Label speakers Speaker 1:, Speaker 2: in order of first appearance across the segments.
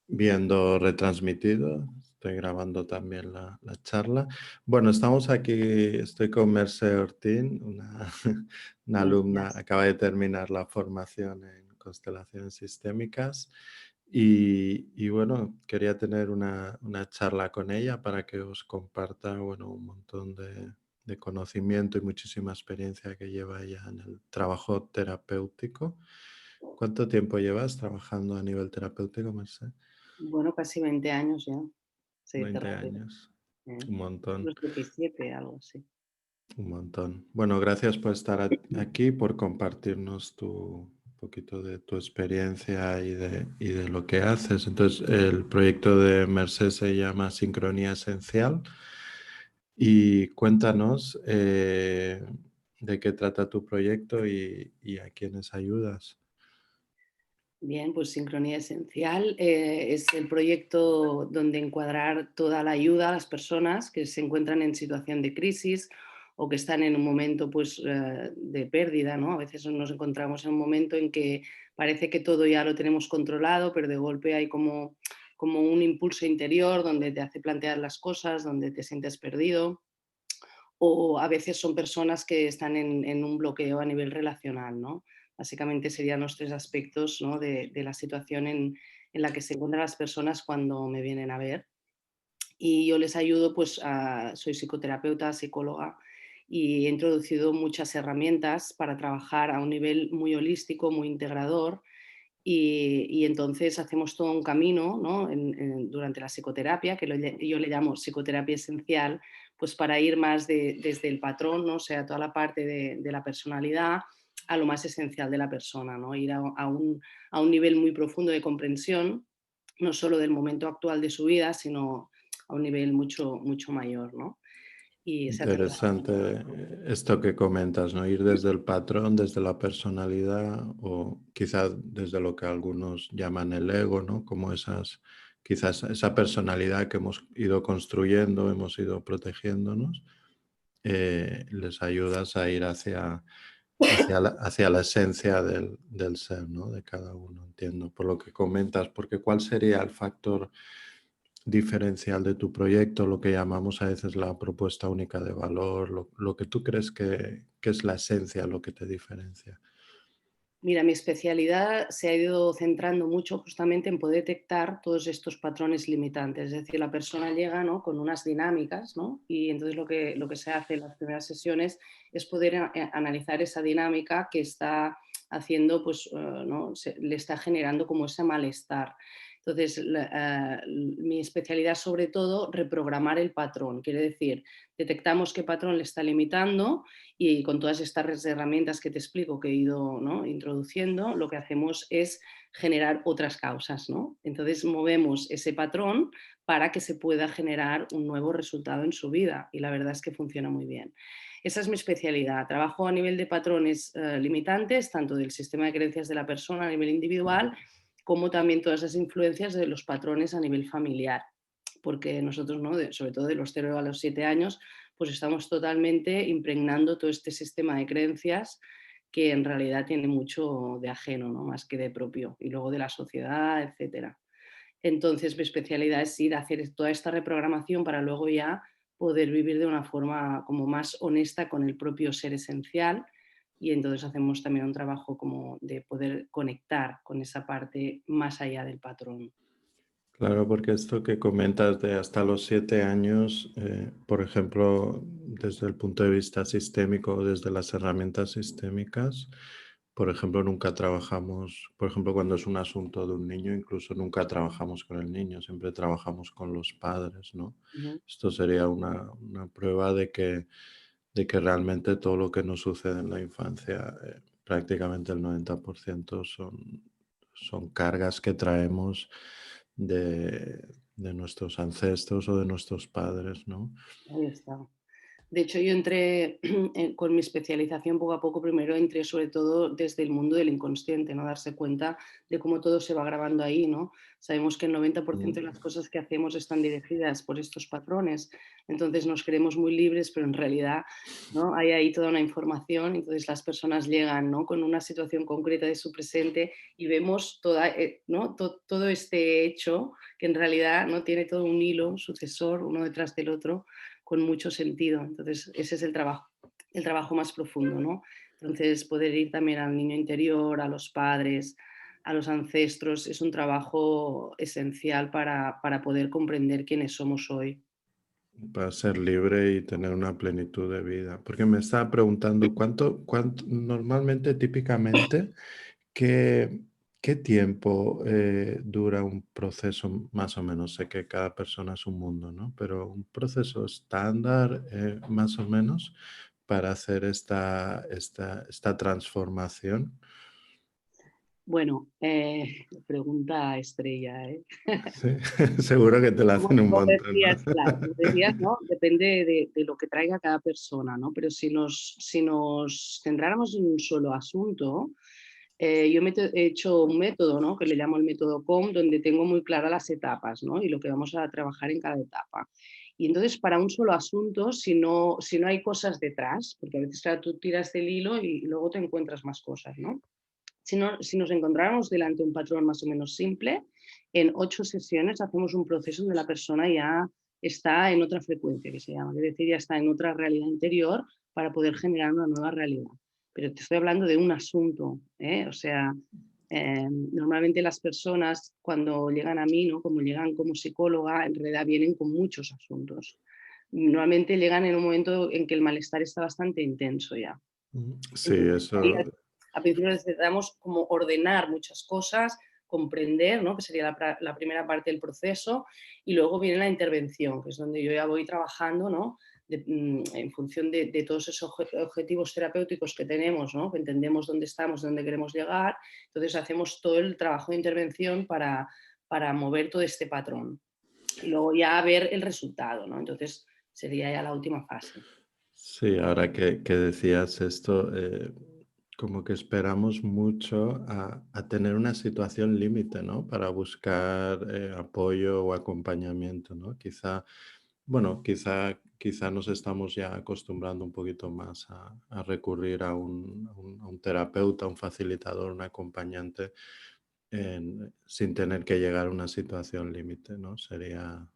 Speaker 1: viendo retransmitido. Estoy grabando también la charla. Bueno, estamos aquí, estoy con Mercè Ortín, una
Speaker 2: Buenos
Speaker 1: alumna,
Speaker 2: días.
Speaker 1: acaba de terminar la formación en constelaciones sistémicas y bueno, quería tener una charla con ella para que os comparta, bueno, un montón de conocimiento y muchísima experiencia que lleva ella en el trabajo terapéutico. ¿Cuánto tiempo llevas trabajando a nivel terapéutico, Mercè?
Speaker 2: Bueno, casi 20 años ya. Se dice
Speaker 1: 20
Speaker 2: rápido.
Speaker 1: años,
Speaker 2: ¿Eh?
Speaker 1: un montón,
Speaker 2: Los 17, algo así.
Speaker 1: un montón. Bueno, gracias por estar aquí, por compartirnos un poquito de tu experiencia y de lo que haces. Entonces, el proyecto de Merced se llama Sincronía Esencial y cuéntanos de qué trata tu proyecto y a quiénes ayudas.
Speaker 2: Bien, pues Sincronía Esencial es el proyecto donde encuadrar toda la ayuda a las personas que se encuentran en situación de crisis o que están en un momento pues, de pérdida, ¿no? A veces nos encontramos en un momento en que parece que todo ya lo tenemos controlado, pero de golpe hay como un impulso interior donde te hace plantear las cosas, donde te sientes perdido. O a veces son personas que están en un bloqueo a nivel relacional, ¿no? Básicamente serían los tres aspectos, ¿no? de la situación en la que se encuentran las personas cuando me vienen a ver. Y yo les ayudo, pues soy psicoterapeuta, psicóloga, y he introducido muchas herramientas para trabajar a un nivel muy holístico, muy integrador, y entonces hacemos todo un camino, ¿no? Durante la psicoterapia, que yo le llamo psicoterapia esencial, pues para ir más desde el patrón, ¿no? O sea, toda la parte de la personalidad a lo más esencial de la persona, ¿no? Ir a un nivel muy profundo de comprensión, no solo del momento actual de su vida, sino a un nivel mucho, mucho mayor, ¿no? Y se hace
Speaker 1: Interesante esto que comentas, ¿no? Ir desde el patrón, desde la personalidad o quizás desde lo que algunos llaman el ego, ¿no? Como quizás esa personalidad que hemos ido construyendo, hemos ido protegiéndonos, les ayudas a ir hacia la esencia del ser, ¿no? De cada uno, entiendo, por lo que comentas, porque ¿cuál sería el factor diferencial de tu proyecto, lo que llamamos a veces la propuesta única de valor, lo que tú crees que es la esencia, lo que te diferencia?
Speaker 2: Mira, mi especialidad se ha ido centrando mucho justamente en poder detectar todos estos patrones limitantes. Es decir, la persona llega, ¿no? Con unas dinámicas, ¿no? Y entonces lo que se hace en las primeras sesiones es poder analizar esa dinámica que está haciendo, pues, ¿no? Le está generando como ese malestar. Entonces, mi especialidad sobre todo, reprogramar el patrón. Quiere decir, detectamos qué patrón le está limitando y con todas estas herramientas que te explico que he ido, ¿no? introduciendo, lo que hacemos es generar otras causas, ¿no? Entonces movemos ese patrón para que se pueda generar un nuevo resultado en su vida y la verdad es que funciona muy bien. Esa es mi especialidad. Trabajo a nivel de patrones limitantes, tanto del sistema de creencias de la persona a nivel individual, como también todas esas influencias de los patrones a nivel familiar. Porque nosotros, ¿no? Sobre todo de los 0 a los 7 años, pues estamos totalmente impregnando todo este sistema de creencias que en realidad tiene mucho de ajeno, ¿no? Más que de propio, y luego de la sociedad, etcétera. Entonces, mi especialidad es ir a hacer toda esta reprogramación para luego ya poder vivir de una forma como más honesta con el propio ser esencial y entonces hacemos también un trabajo como de poder conectar con esa parte más allá del patrón.
Speaker 1: Claro, porque esto que comentas de hasta los 7 años, por ejemplo, desde el punto de vista sistémico, desde las herramientas sistémicas, por ejemplo, nunca trabajamos, por ejemplo, cuando es un asunto de un niño, incluso nunca trabajamos con el niño, siempre trabajamos con los padres, ¿no?
Speaker 2: Ujú.
Speaker 1: Esto sería una prueba de que realmente todo lo que nos sucede en la infancia, prácticamente el 90% son cargas que traemos de nuestros ancestros o de nuestros padres, ¿no?
Speaker 2: Ahí está. De hecho, yo entré con mi especialización poco a poco, primero entré sobre todo desde el mundo del inconsciente, ¿no? Darse cuenta de cómo todo se va grabando ahí, ¿no? Sabemos que el 90% de
Speaker 1: Mm.
Speaker 2: las cosas que hacemos están dirigidas por estos patrones, entonces nos creemos muy libres, pero en realidad, ¿no? Hay ahí toda una información, entonces las personas llegan, ¿no? Con una situación concreta de su presente y vemos toda, ¿no? Todo este hecho que en realidad no tiene todo un hilo sucesor uno detrás del otro con mucho sentido. Entonces, ese es el trabajo más profundo, ¿no? Entonces, poder ir también al niño interior, a los padres, a los ancestros, es un trabajo esencial para poder comprender quiénes somos hoy.
Speaker 1: Para ser libre y tener una plenitud de vida. Porque me estaba preguntando, ¿cuánto normalmente, típicamente, qué, qué tiempo dura un proceso más o menos? Sé que cada persona es un mundo, ¿no? Pero un proceso estándar, más o menos, para hacer esta transformación.
Speaker 2: Bueno, pregunta estrella, ¿eh?
Speaker 1: Sí, seguro que te la hacen un
Speaker 2: Como
Speaker 1: montón, ¿no?
Speaker 2: decías, claro, como decías, ¿no? Depende de lo que traiga cada persona, ¿no? Pero si nos centráramos en un solo asunto, yo he hecho un método, ¿no? Que le llamo el método COM, donde tengo muy claras las etapas, ¿no? Y lo que vamos a trabajar en cada etapa. Y entonces, para un solo asunto, si no hay cosas detrás, porque a veces, claro, tú tiras del hilo y luego te encuentras más cosas, ¿no? Si nos encontráramos delante de un patrón más o menos simple, en 8 sesiones hacemos un proceso donde la persona ya está en otra frecuencia, que se llama, es decir, ya está en otra realidad interior para poder generar una nueva realidad. Pero te estoy hablando de un asunto, ¿eh? O sea, normalmente las personas cuando llegan a mí, ¿no? Como llegan como psicóloga, en realidad vienen con muchos asuntos. Normalmente llegan en un momento en que el malestar está bastante intenso ya.
Speaker 1: Sí,
Speaker 2: Entonces, ahí
Speaker 1: eso.
Speaker 2: al principio necesitamos como ordenar muchas cosas, comprender, ¿no? Que sería la primera parte del proceso, y luego viene la intervención, que es donde yo ya voy trabajando, ¿no? En función de todos esos objetivos terapéuticos que tenemos, ¿no? Que entendemos dónde estamos, dónde queremos llegar, entonces hacemos todo el trabajo de intervención para mover todo este patrón y luego ya ver el resultado, ¿no? Entonces sería ya la última fase.
Speaker 1: Sí, ahora que decías esto, como que esperamos mucho a tener una situación límite, ¿no? Para buscar apoyo o acompañamiento, ¿no? Bueno, quizá nos estamos ya acostumbrando un poquito más a recurrir a un terapeuta, un facilitador, un acompañante, sin tener que llegar a una situación límite, ¿no? Sería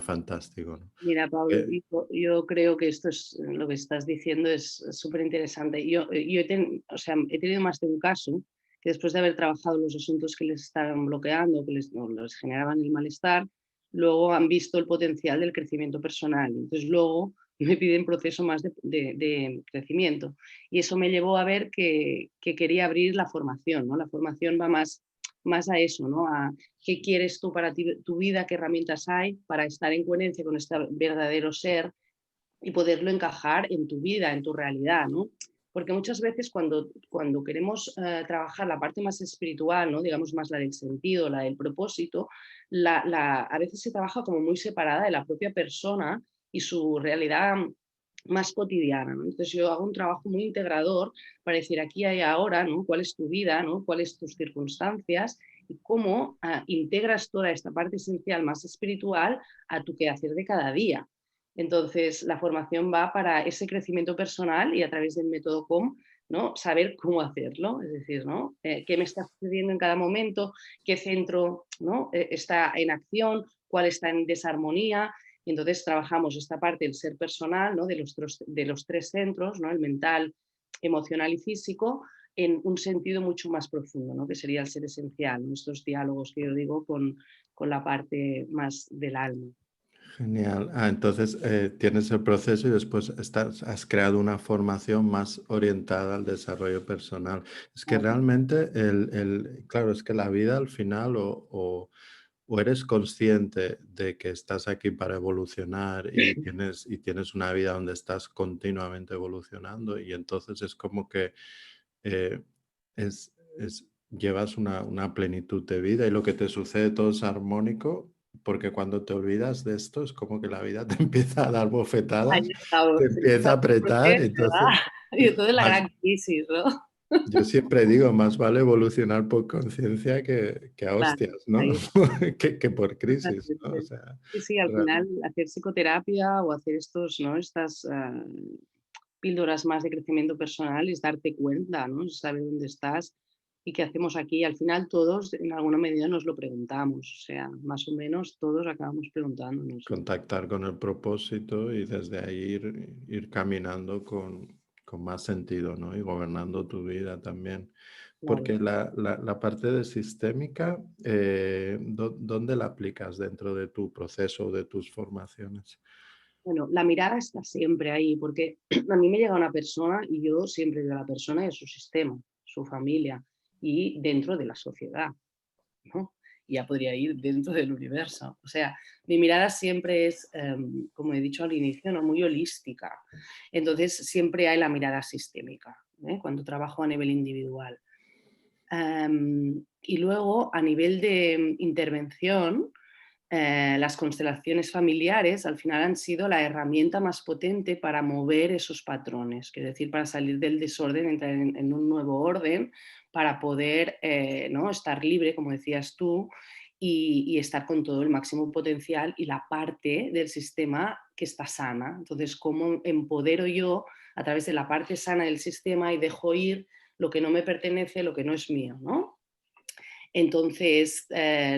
Speaker 1: fantástico, ¿no?
Speaker 2: Mira, Pablo,
Speaker 1: Eh,
Speaker 2: yo creo que esto es lo que estás diciendo es súper interesante. O sea, he tenido más de un caso que después de haber trabajado los asuntos que les estaban bloqueando, que les, no, les generaban el malestar, luego han visto el potencial del crecimiento personal. Entonces luego me piden proceso más de crecimiento. Y eso me llevó a ver que quería abrir la formación, ¿no? La formación va más a eso, ¿no? A qué quieres tú para ti, tu vida, qué herramientas hay para estar en coherencia con este verdadero ser y poderlo encajar en tu vida, en tu realidad, ¿no? Porque muchas veces cuando queremos trabajar la parte más espiritual, ¿no? Digamos más la del sentido, la del propósito, a veces se trabaja como muy separada de la propia persona y su realidad más cotidiana, ¿no? Entonces yo hago un trabajo muy integrador para decir aquí y ahora, ¿no? ¿Cuál es tu vida, ¿no? ¿Cuáles tus circunstancias? Y cómo integras toda esta parte esencial más espiritual a tu quehacer de cada día. Entonces, la formación va para ese crecimiento personal y a través del método COM, ¿no? Saber cómo hacerlo, es decir, ¿no? ¿Qué me está sucediendo en cada momento? ¿Qué centro, ¿no? Está en acción? ¿Cuál está en desarmonía? Y entonces trabajamos esta parte del ser personal, ¿no? De los tres centros, ¿no? El mental, emocional y físico, en un sentido mucho más profundo, ¿no? Que sería el ser esencial, nuestros diálogos que yo digo con la parte más del alma.
Speaker 1: Genial. Entonces tienes el proceso y después has creado una formación más orientada al desarrollo personal. Es que realmente, claro, es que la vida al final o eres consciente de que estás aquí para evolucionar y tienes una vida donde estás continuamente evolucionando y entonces es como que eh, llevas una plenitud de vida y lo que te sucede todo es armónico, porque cuando te olvidas de esto es como que la vida te empieza a dar
Speaker 2: Ahí
Speaker 1: bofetadas,
Speaker 2: estamos,
Speaker 1: te
Speaker 2: sí,
Speaker 1: empieza a
Speaker 2: ¿sabes por
Speaker 1: apretar,
Speaker 2: qué?
Speaker 1: entonces
Speaker 2: ¿Verdad? Y entonces la
Speaker 1: más,
Speaker 2: gran crisis, ¿no?
Speaker 1: yo siempre digo, más vale evolucionar por conciencia que a
Speaker 2: Claro,
Speaker 1: hostias, ¿no?
Speaker 2: ahí
Speaker 1: Que por crisis, ¿no? O
Speaker 2: totalmente.
Speaker 1: sea,
Speaker 2: Sí, sí, al final
Speaker 1: realmente.
Speaker 2: hacer psicoterapia o hacer estos, ¿no? Estas píldoras más de crecimiento personal es darte cuenta, ¿no? Es saber dónde estás y qué hacemos aquí. Al final todos en alguna medida nos lo preguntamos, o sea, más o menos todos acabamos preguntándonos.
Speaker 1: Contactar con el propósito y desde ahí ir caminando con más sentido, ¿no? Y gobernando tu vida también.
Speaker 2: Claro.
Speaker 1: Porque la parte de sistémica, ¿dónde la aplicas dentro de tu proceso, de tus formaciones?
Speaker 2: Bueno, la mirada está siempre ahí, porque a mí me llega una persona y yo siempre veo a la persona y a su sistema, su familia y dentro de la sociedad, ¿no? Y ya podría ir dentro del universo. O sea, mi mirada siempre es, como he dicho al inicio, ¿no? Muy holística. Entonces, siempre hay la mirada sistémica, ¿eh? Cuando trabajo a nivel individual. Y luego, a nivel de intervención, las constelaciones familiares al final han sido la herramienta más potente para mover esos patrones, es decir, para salir del desorden, entrar en un nuevo orden, para poder ¿no? estar libre, como decías tú, y estar con todo el máximo potencial y la parte del sistema que está sana. Entonces, ¿cómo empodero yo a través de la parte sana del sistema y dejo ir lo que no me pertenece, lo que no es mío, ¿no? Entonces,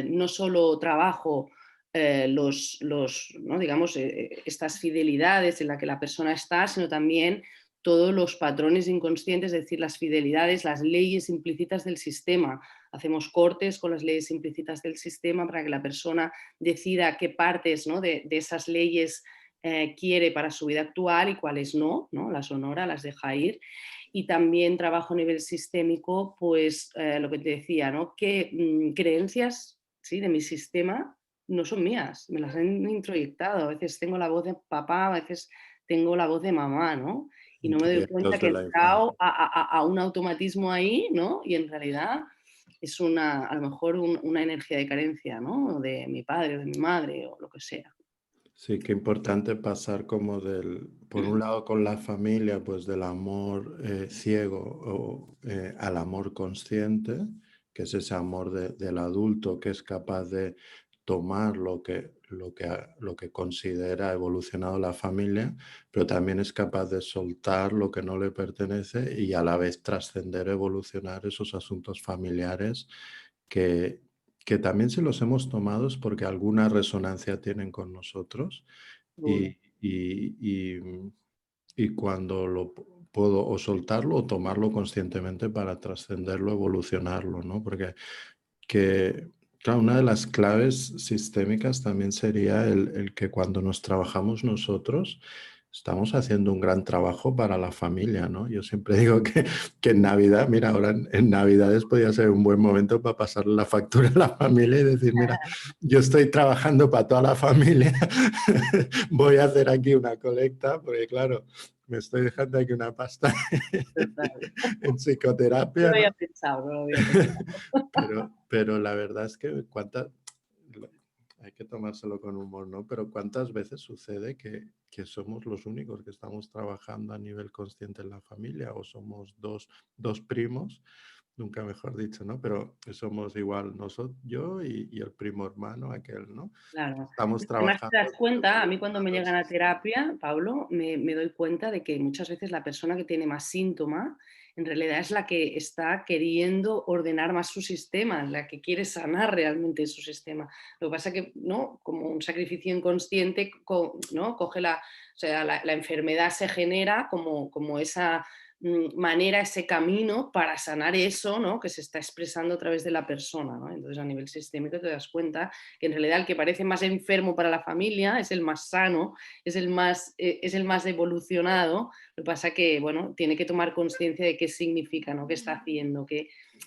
Speaker 2: no solo trabajo ¿no? digamos, estas fidelidades en las que la persona está, sino también todos los patrones inconscientes, es decir, las fidelidades, las leyes implícitas del sistema. Hacemos cortes con las leyes implícitas del sistema para que la persona decida qué partes, ¿no? de esas leyes quiere para su vida actual y cuáles no, ¿no? Las honora, las deja ir. Y también trabajo a nivel sistémico, pues lo que te decía, ¿no? Que creencias, ¿sí? De mi sistema no son mías, me las han introyectado. A veces tengo la voz de papá, a veces tengo la voz de mamá, ¿no? Y no me doy cuenta
Speaker 1: Proyectos
Speaker 2: que
Speaker 1: de
Speaker 2: he
Speaker 1: la infancia.
Speaker 2: entrado a un automatismo ahí, ¿no? Y en realidad es a lo mejor una energía de carencia, ¿no? De mi padre o de mi madre o lo que sea.
Speaker 1: Sí, qué importante pasar como por un lado con la familia, pues del amor ciego al amor consciente, que es ese amor del adulto que es capaz de tomar lo que considera evolucionado la familia, pero también es capaz de soltar lo que no le pertenece y a la vez trascender, evolucionar esos asuntos familiares que, que también si los hemos tomado es porque alguna resonancia tienen con nosotros
Speaker 2: Seguro.
Speaker 1: y, y- y- y cuando puedo o soltarlo o tomarlo conscientemente para trascenderlo, evolucionarlo, ¿no? Porque claro, una de las claves sistémicas también sería el que cuando nos trabajamos nosotros, estamos haciendo un gran trabajo para la familia, ¿no? Yo siempre digo que en Navidad, mira, ahora en Navidades podría ser un buen momento para pasarle la factura a la familia y decir, mira, yo estoy trabajando para toda la familia, voy a hacer aquí una colecta, porque claro, me estoy dejando aquí una pasta
Speaker 2: Total.
Speaker 1: en
Speaker 2: No
Speaker 1: psicoterapia,
Speaker 2: lo había
Speaker 1: ¿no?
Speaker 2: pensado, no lo había pensado.
Speaker 1: Pero la verdad es que hay que tomárselo con humor, ¿no? Pero ¿cuántas veces sucede que somos los únicos que estamos trabajando a nivel consciente en la familia o somos dos primos, nunca mejor dicho, ¿no? Pero somos igual nosotros, yo y el primo hermano, aquel, ¿no? Que
Speaker 2: Claro.
Speaker 1: estamos
Speaker 2: Es que además te
Speaker 1: trabajando
Speaker 2: das cuenta, a mí cuando me
Speaker 1: evolucionando el
Speaker 2: llegan a
Speaker 1: sistema.
Speaker 2: terapia, Pablo, me doy cuenta de que muchas veces la persona que tiene más síntoma, en realidad es la que está queriendo ordenar más su sistema, la que quiere sanar realmente su sistema. Lo que pasa que, ¿no? Como un sacrificio inconsciente, ¿no? Coge o sea, la enfermedad se genera como esa manera, ese camino para sanar eso, ¿no? Que se está expresando a través de la persona, ¿no? Entonces, a nivel sistémico te das cuenta que en realidad el que parece más enfermo para la familia es el más sano, es el más evolucionado. Lo que pasa que, bueno, tiene que tomar conciencia de qué significa, ¿no? Qué está haciendo,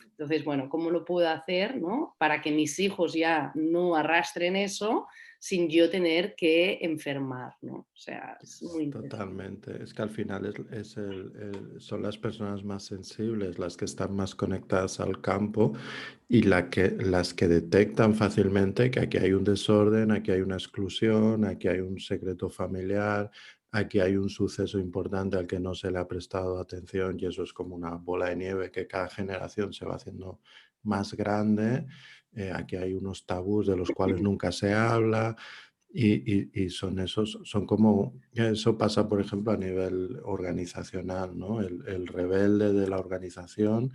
Speaker 2: Entonces, bueno, ¿cómo lo puedo hacer, ¿no? Para que mis hijos ya no arrastren eso sin yo tener que enfermar, ¿no? O sea, es muy interesante.
Speaker 1: Totalmente. Es que al final son las personas más sensibles, las que están más conectadas al campo y las que detectan fácilmente que aquí hay un desorden, aquí hay una exclusión, aquí hay un secreto familiar, aquí hay un suceso importante al que no se le ha prestado atención y eso es como una bola de nieve que cada generación se va haciendo más grande. Aquí hay unos tabús de los cuales nunca se habla. Y son esos, son como, eso pasa, por ejemplo, a nivel organizacional, ¿no? El rebelde de la organización,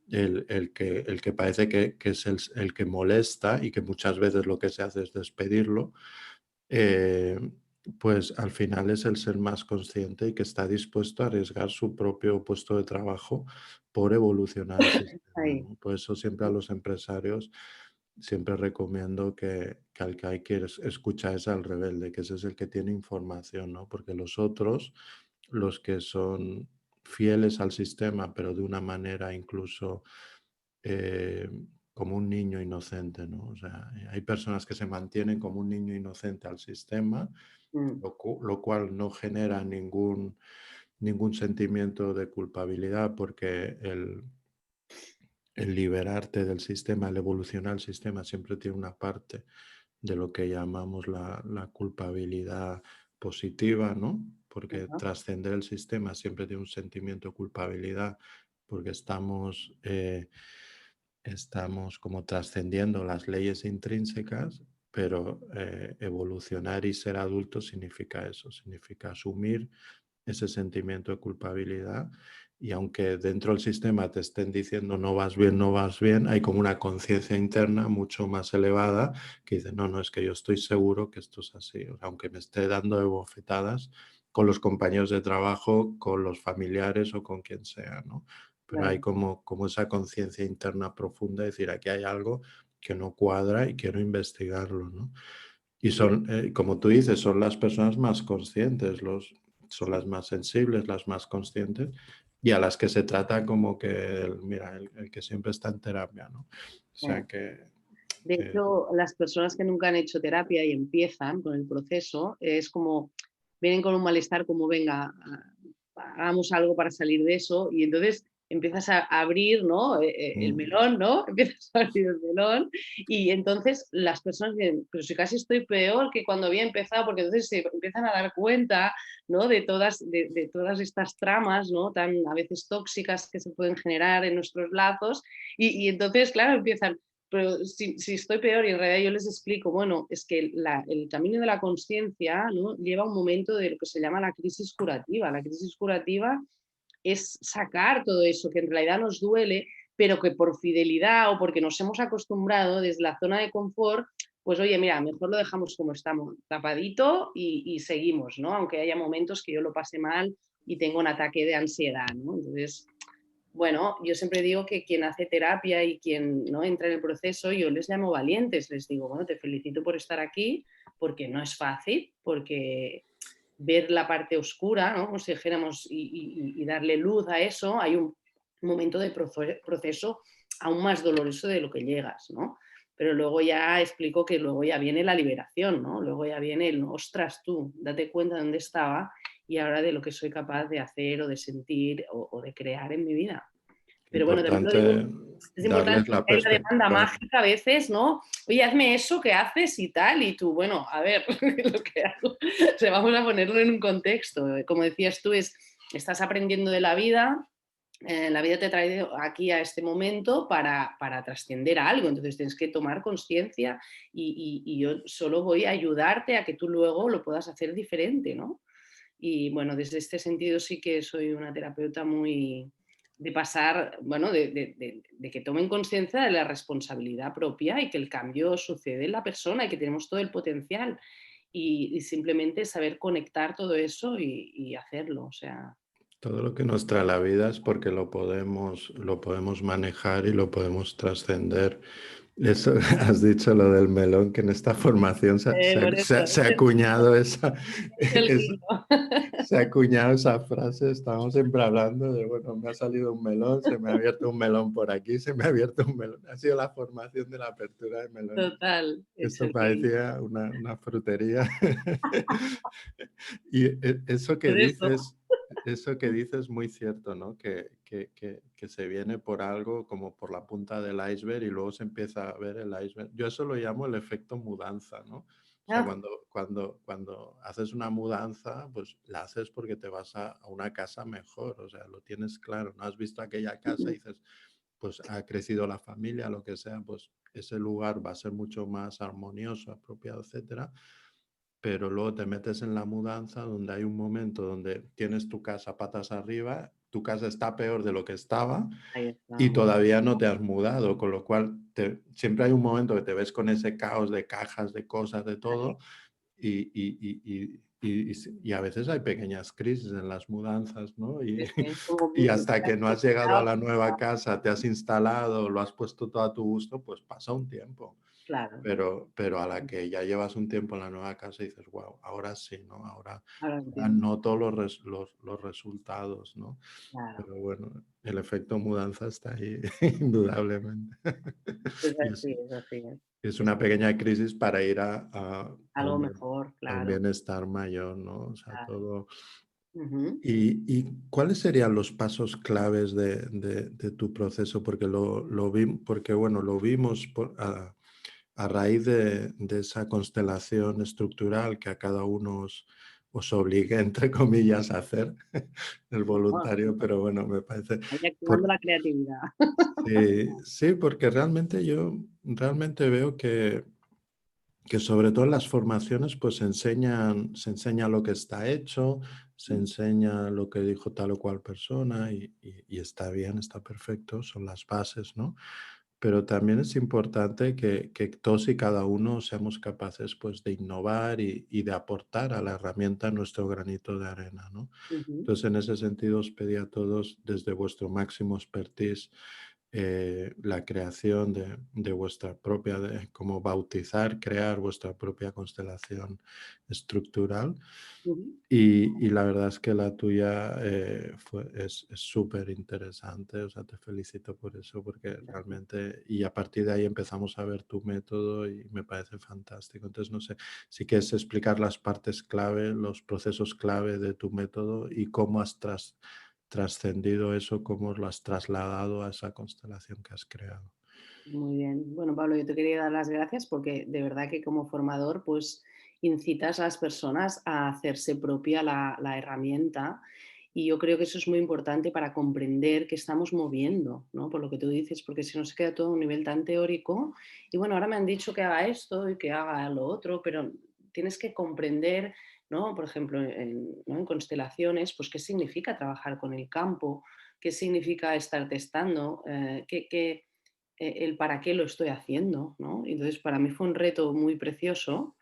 Speaker 1: el que parece que es el que molesta y que muchas veces lo que se hace es despedirlo, eh, pues al final es el ser más consciente y que está dispuesto a arriesgar su propio puesto de trabajo por evolucionar el sistema,
Speaker 2: Ahí.
Speaker 1: ¿no? Por eso siempre a los empresarios siempre recomiendo que al que hay que escuchar es al rebelde, que ese es el que tiene información, ¿no? Porque los otros, los que son fieles al sistema, pero de una manera incluso eh, como un niño inocente, ¿no? O sea, hay personas que se mantienen como un niño inocente al sistema,
Speaker 2: Mm,
Speaker 1: lo cual no genera ningún sentimiento de culpabilidad porque el liberarte del sistema, el evolucionar el sistema siempre tiene una parte de lo que llamamos la culpabilidad positiva, ¿no? Porque
Speaker 2: ajá,
Speaker 1: trascender el sistema siempre tiene un sentimiento de culpabilidad, porque estamos como trascendiendo las leyes intrínsecas, pero evolucionar y ser adulto significa eso, significa asumir ese sentimiento de culpabilidad y aunque dentro del sistema te estén diciendo no vas bien, no vas bien, hay como una conciencia interna mucho más elevada que dice, no, no, es que yo estoy seguro que esto es así, o sea, aunque me esté dando de bofetadas con los compañeros de trabajo, con los familiares o con quien sea, ¿no? Pero hay
Speaker 2: claro,
Speaker 1: como esa conciencia interna profunda, de decir, aquí hay algo que no cuadra y quiero investigarlo, ¿no? Y
Speaker 2: ya,
Speaker 1: son, como tú dices, son las personas más conscientes, son
Speaker 2: sí,
Speaker 1: las más sensibles, las más conscientes, y a las que se trata como que, mira, el que siempre está en terapia, ¿no? O sea
Speaker 2: ya.
Speaker 1: que,
Speaker 2: De
Speaker 1: que
Speaker 2: hecho, las personas que nunca han hecho terapia y empiezan con el proceso, es como, vienen con un malestar como, venga, hagamos algo para salir de eso, y entonces empiezas a abrir, ¿no? El
Speaker 1: mm,
Speaker 2: melón, ¿no? Empiezas a abrir el melón y entonces las personas dicen, pero si casi estoy peor que cuando había empezado, porque entonces se empiezan a dar cuenta, ¿no? De todas estas tramas, ¿no? Tan a veces tóxicas que se pueden generar en nuestros lazos y entonces, claro, empiezan, pero si estoy peor y en realidad yo les explico, bueno, es que el camino de la conciencia, ¿no? Lleva un momento de lo que se llama la crisis curativa. La crisis curativa es sacar todo eso que en realidad nos duele, pero que por fidelidad o porque nos hemos acostumbrado desde la zona de confort, pues oye, mira, mejor lo dejamos como estamos, tapadito y seguimos, ¿no? Aunque haya momentos que yo lo pase mal y tengo un ataque de ansiedad, ¿no? Entonces, bueno, yo siempre digo que quien hace terapia y quien no entra en el proceso, yo les llamo valientes, les digo, bueno, te felicito por estar aquí, porque no es fácil, porque ver la parte oscura, ¿no? Como si dijéramos, y darle luz a eso, hay un momento de proceso aún más doloroso de lo que llegas, ¿no? Pero luego ya explico que luego ya viene la liberación, ¿no? Luego ya viene el, ostras, tú, date cuenta de dónde estaba y ahora de lo que soy capaz de hacer o de sentir o de crear en mi vida. Pero bueno, también lo digo,
Speaker 1: importante
Speaker 2: es importante
Speaker 1: darles la
Speaker 2: porque hay la demanda
Speaker 1: perspectiva.
Speaker 2: mágica a veces, ¿no? Oye, hazme eso que haces y tal, y tú, bueno, a ver, lo que hago, o sea, vamos a ponerlo en un contexto. Como decías tú, estás aprendiendo de la vida te trae aquí a este momento para trascender a algo, entonces tienes que tomar conciencia y yo solo voy a ayudarte a que tú luego lo puedas hacer diferente, ¿no? Y bueno, desde este sentido sí que soy una terapeuta muy de pasar, bueno, de que tomen conciencia de la responsabilidad propia y que el cambio sucede en la persona y que tenemos todo el potencial y simplemente saber conectar todo eso y hacerlo, o sea,
Speaker 1: Todo lo que nos trae la vida es porque lo podemos manejar y lo podemos trascender Eso, has dicho lo del melón, que en esta formación
Speaker 2: Por eso,
Speaker 1: se ha acuñado esa,
Speaker 2: es el
Speaker 1: es-
Speaker 2: guiño.
Speaker 1: se ha acuñado esa frase. Estábamos siempre hablando de, bueno, me ha salido un melón, se me ha abierto un melón por aquí, se me ha abierto un melón. Ha sido la formación de la apertura de melones.
Speaker 2: Total, es
Speaker 1: Esto
Speaker 2: el guiño.
Speaker 1: parecía una frutería. Y
Speaker 2: Por eso,
Speaker 1: eso que dices es muy cierto, ¿no? Que se viene por algo como por la punta del iceberg y luego se empieza a ver el iceberg. Yo eso lo llamo el efecto mudanza, ¿no? O sea,
Speaker 2: ah,
Speaker 1: cuando haces una mudanza, pues la haces porque te vas a una casa mejor, o sea, lo tienes claro, ¿no? Has visto aquella casa y dices, pues ha crecido la familia, lo que sea, pues ese lugar va a ser mucho más armonioso, apropiado, etcétera. Pero luego te metes en la mudanza donde hay un momento donde tienes tu casa patas arriba, tu casa está peor de lo que estaba
Speaker 2: ahí
Speaker 1: y
Speaker 2: está.
Speaker 1: todavía no te has mudado, con lo cual siempre hay un momento que te ves con ese caos de cajas, de cosas, de todo, y a veces hay pequeñas crisis en las mudanzas, ¿no?
Speaker 2: Sí, sí, es como
Speaker 1: Y hasta que no has llegado a
Speaker 2: caos,
Speaker 1: la nueva casa, te has instalado, lo has puesto todo a tu gusto, pues pasa un tiempo.
Speaker 2: claro.
Speaker 1: Pero a la que ya llevas un tiempo en la nueva casa y dices, wow, ahora sí, ¿no?
Speaker 2: Ahora
Speaker 1: Ahora
Speaker 2: entiendo,
Speaker 1: noto los resultados, ¿no?
Speaker 2: claro.
Speaker 1: Pero bueno, el efecto mudanza está ahí, indudablemente.
Speaker 2: Es
Speaker 1: Y
Speaker 2: así, es así.
Speaker 1: es
Speaker 2: Es
Speaker 1: una pequeña crisis para ir
Speaker 2: algo mejor,
Speaker 1: a un
Speaker 2: claro.
Speaker 1: bienestar mayor, ¿no? O sea,
Speaker 2: Claro.
Speaker 1: todo.
Speaker 2: Ujú,
Speaker 1: Y cuáles serían los pasos claves de tu proceso? Porque porque bueno, lo vimos a raíz de esa constelación estructural que a cada uno os obligue, entre comillas, a hacer el
Speaker 2: no,
Speaker 1: voluntario, pero bueno, me parece.
Speaker 2: ahí activando
Speaker 1: por-
Speaker 2: la creatividad.
Speaker 1: sí, sí, porque realmente yo realmente veo que sobre todo en las formaciones pues se enseña lo que está hecho, se enseña lo que dijo tal o cual persona y está bien, está perfecto, son las bases, ¿no? Pero también es importante que todos y cada uno seamos capaces pues de innovar y de aportar a la herramienta nuestro granito de arena, ¿no?
Speaker 2: Ujú,
Speaker 1: Entonces, en ese sentido, os pedí a todos, desde vuestro máximo expertise, la creación de vuestra propia, como bautizar, crear vuestra propia constelación estructural.
Speaker 2: ujú.
Speaker 1: Y la verdad es que la tuya es súper interesante, o sea, te felicito por eso, porque
Speaker 2: Gracias.
Speaker 1: realmente, y a partir de ahí empezamos a ver tu método y me parece fantástico. Entonces, no sé, si quieres explicar las partes clave, los procesos clave de tu método y cómo has trascendido eso, cómo lo has trasladado a esa constelación que has creado.
Speaker 2: Muy bien. Bueno, Pablo, yo te quería dar las gracias porque de verdad que como formador, pues incitas a las personas a hacerse propia la herramienta y yo creo que eso es muy importante para comprender que estamos moviendo, ¿no? Por lo que tú dices, porque si no se queda todo a un nivel tan teórico y bueno, ahora me han dicho que haga esto y que haga lo otro, pero tienes que comprender, ¿no? Por ejemplo, ¿no? En constelaciones, pues qué significa trabajar con el campo, qué significa estar testando, el para qué lo estoy haciendo, ¿no? Entonces, para mí fue un reto muy precioso,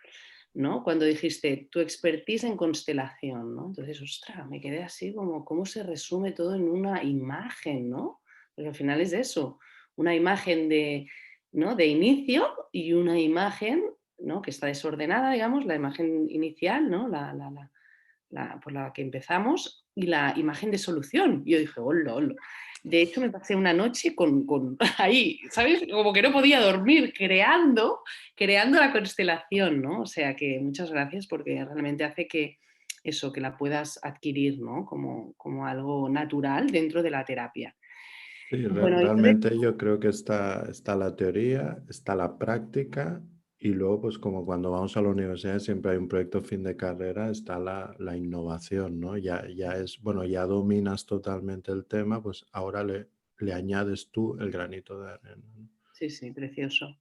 Speaker 2: ¿no? Cuando dijiste tu expertise en constelación, ¿no? Entonces, ostras, me quedé así como cómo se resume todo en una imagen, ¿no? Porque al final es eso, una imagen de, ¿no? De inicio y una imagen, ¿no? Que está desordenada, digamos, la imagen inicial, ¿no? Por la que empezamos y la imagen de solución. Y yo dije, hola, hola. De hecho, me pasé una noche con ahí, ¿sabes? Como que no podía dormir, creando la constelación, ¿no? O sea que muchas gracias porque realmente hace que eso, que la puedas adquirir, ¿no? Como algo natural dentro de la terapia.
Speaker 1: Sí,
Speaker 2: Bueno, entonces,
Speaker 1: realmente yo creo que está la teoría, está la práctica y luego pues como cuando vamos a la universidad siempre hay un proyecto fin de carrera, está la innovación, ¿no? Ya es, bueno, ya dominas totalmente el tema, pues ahora le añades tú el granito de arena, ¿no?
Speaker 2: sí, sí, precioso.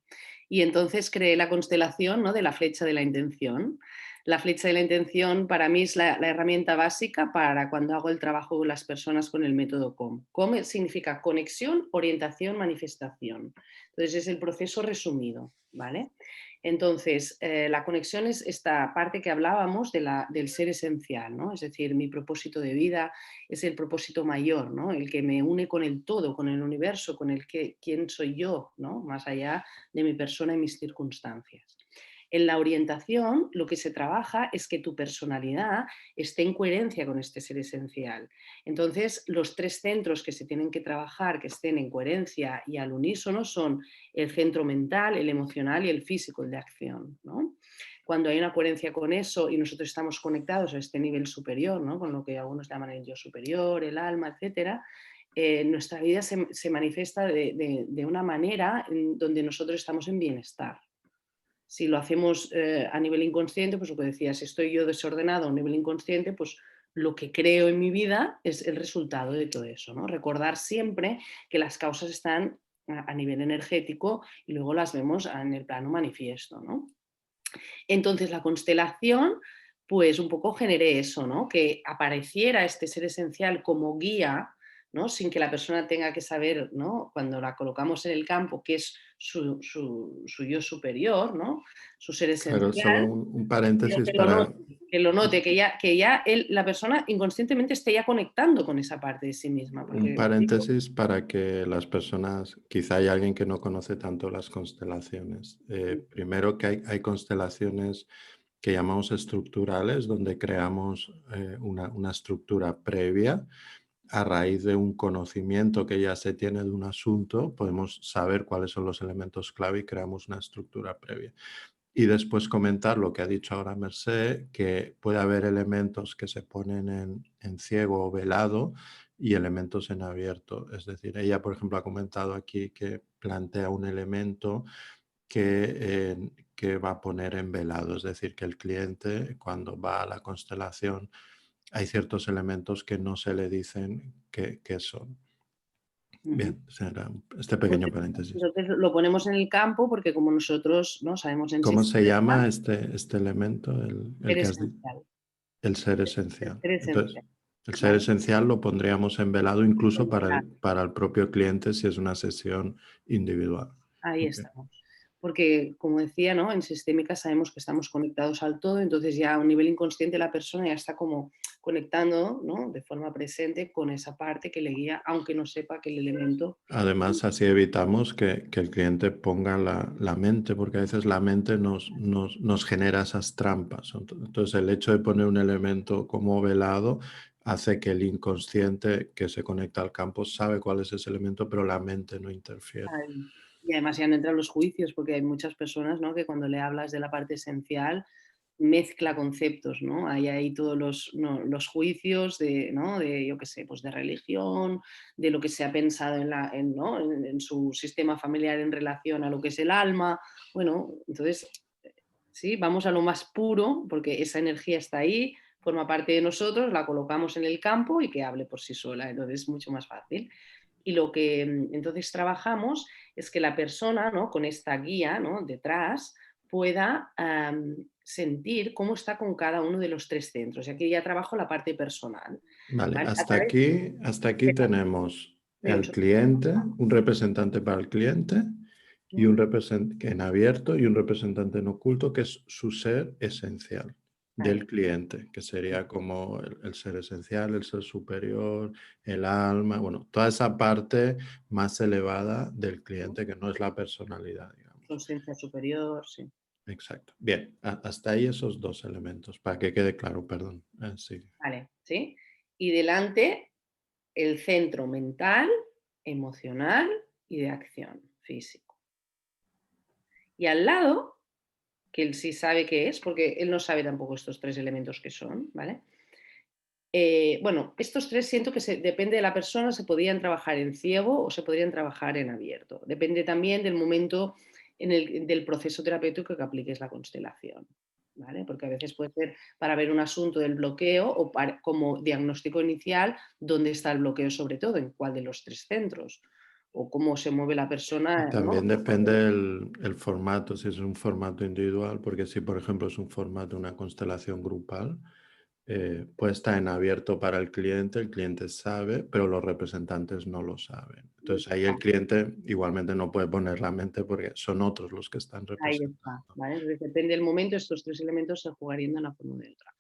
Speaker 2: Y entonces creé la constelación, ¿no? De la flecha de la intención. La flecha de la intención para mí es la herramienta básica para cuando hago el trabajo con las personas con el método COM. COM significa conexión, orientación, manifestación. Entonces es el proceso resumido, ¿vale? Entonces, la conexión es esta parte que hablábamos del ser esencial, ¿no? Es decir, mi propósito de vida es el propósito mayor, ¿no? El que me une con el todo, con el universo, con el que, quién soy yo, ¿no? Más allá de mi persona y mis circunstancias. En la orientación, lo que se trabaja es que tu personalidad esté en coherencia con este ser esencial. Entonces, los tres centros que se tienen que trabajar, que estén en coherencia y al unísono, son el centro mental, el emocional y el físico, el de acción, ¿no? Cuando hay una coherencia con eso y nosotros estamos conectados a este nivel superior, ¿no? Con lo que algunos llaman el yo superior, el alma, etcétera, nuestra vida se manifiesta de una manera en donde nosotros estamos en bienestar. Si lo hacemos a nivel inconsciente, pues lo que decía, si estoy yo desordenado a un nivel inconsciente, pues lo que creo en mi vida es el resultado de todo eso, ¿no? Recordar siempre que las causas están a nivel energético y luego las vemos en el plano manifiesto, ¿no? Entonces la constelación, pues un poco generé eso, ¿no? Que apareciera este ser esencial como guía, ¿no? Sin que la persona tenga que saber, ¿no? Cuando la colocamos en el campo, que es su yo superior, ¿no? Su ser
Speaker 1: Claro, solo
Speaker 2: esencial,
Speaker 1: un
Speaker 2: pero
Speaker 1: paréntesis
Speaker 2: que lo
Speaker 1: para...
Speaker 2: note, que ya la persona inconscientemente esté ya conectando con esa parte de sí misma.
Speaker 1: Un
Speaker 2: Porque,
Speaker 1: paréntesis para que las personas, quizá hay alguien que no conoce tanto las constelaciones. Primero que hay constelaciones que llamamos estructurales, donde creamos una estructura previa. A raíz de un conocimiento que ya se tiene de un asunto, podemos saber cuáles son los elementos clave y creamos una estructura previa. Y después comentar lo que ha dicho ahora Mercé, que puede haber elementos que se ponen en ciego o velado y elementos en abierto. Es decir, ella, por ejemplo, ha comentado aquí que plantea un elemento que va a poner en velado. Es decir, que el cliente, cuando va a la constelación, hay ciertos elementos que no se le dicen que son.
Speaker 2: ujú.
Speaker 1: Bien, será este
Speaker 2: Pues,
Speaker 1: pequeño paréntesis.
Speaker 2: entonces lo ponemos en el campo porque como nosotros no sabemos en
Speaker 1: ¿Cómo se
Speaker 2: sistémica,
Speaker 1: llama este elemento, el
Speaker 2: ser
Speaker 1: que has dicho?
Speaker 2: esencial,
Speaker 1: El ser
Speaker 2: el
Speaker 1: esencial.
Speaker 2: ser
Speaker 1: Entonces,
Speaker 2: esencial,
Speaker 1: el ser
Speaker 2: ¿vale?
Speaker 1: esencial lo pondríamos en velado incluso
Speaker 2: En verdad,
Speaker 1: para el propio cliente si es una sesión individual.
Speaker 2: ahí
Speaker 1: Ok.
Speaker 2: estamos. Porque, como decía, ¿no? En sistémica sabemos que estamos conectados al todo, entonces ya a un nivel inconsciente la persona ya está como conectando, ¿no? De forma presente con esa parte que le guía, aunque no sepa que el elemento...
Speaker 1: Además, así evitamos que el cliente ponga la mente, porque a veces la mente nos genera esas trampas. Entonces, el hecho de poner un elemento como velado hace que el inconsciente que se conecta al campo sabe cuál es ese elemento, pero la mente no interfiere.
Speaker 2: Ay, y además ya no entran los juicios, porque hay muchas personas, ¿no? Que cuando le hablas de la parte esencial mezcla conceptos, ¿no? Hay ahí todos los juicios de, ¿no? De, yo qué sé, pues de religión, de lo que se ha pensado ¿no? En su sistema familiar en relación a lo que es el alma. Bueno, entonces, sí, vamos a lo más puro, porque esa energía está ahí, forma parte de nosotros, la colocamos en el campo y que hable por sí sola, entonces es mucho más fácil. Y lo que entonces trabajamos es que la persona, ¿no? Con esta guía, ¿no? Detrás pueda sentir cómo está con cada uno de los tres centros. Y aquí ya trabajo la parte personal.
Speaker 1: Vale,
Speaker 2: ¿Vale? A través
Speaker 1: hasta aquí
Speaker 2: de,
Speaker 1: tenemos
Speaker 2: de
Speaker 1: el
Speaker 2: ocho.
Speaker 1: cliente, un representante para el cliente y un representante en abierto y un representante en oculto, que es su ser esencial
Speaker 2: Ahí.
Speaker 1: del cliente, que sería como el ser esencial, el ser superior, el alma, bueno, toda esa parte más elevada del cliente que no es la personalidad, digamos.
Speaker 2: Conciencia superior, sí.
Speaker 1: Exacto. Bien, hasta ahí esos dos elementos, para que quede claro, perdón. Sí.
Speaker 2: Vale, ¿sí? Y delante el centro mental, emocional y de acción físico. Y al lado, que él sí sabe qué es, porque él no sabe tampoco estos tres elementos que son, ¿vale? Bueno, estos tres siento que depende de la persona, se podrían trabajar en ciego o se podrían trabajar en abierto. Depende también del momento del proceso terapéutico que apliques la constelación. ¿Vale? Porque a veces puede ser para ver un asunto del bloqueo o como diagnóstico inicial, dónde está el bloqueo sobre todo, en cuál de los tres centros o cómo se mueve la
Speaker 1: Y
Speaker 2: persona, ¿no?
Speaker 1: también depende el formato, si es un formato individual, porque si por ejemplo es un formato, una constelación grupal, puesta en abierto para el cliente sabe, pero los representantes no lo saben. Entonces ahí el cliente igualmente no puede poner la mente porque son otros los que están
Speaker 2: Ahí está,
Speaker 1: representando.
Speaker 2: ¿vale? Entonces, depende del momento, estos tres elementos se jugarían de una forma o de otra.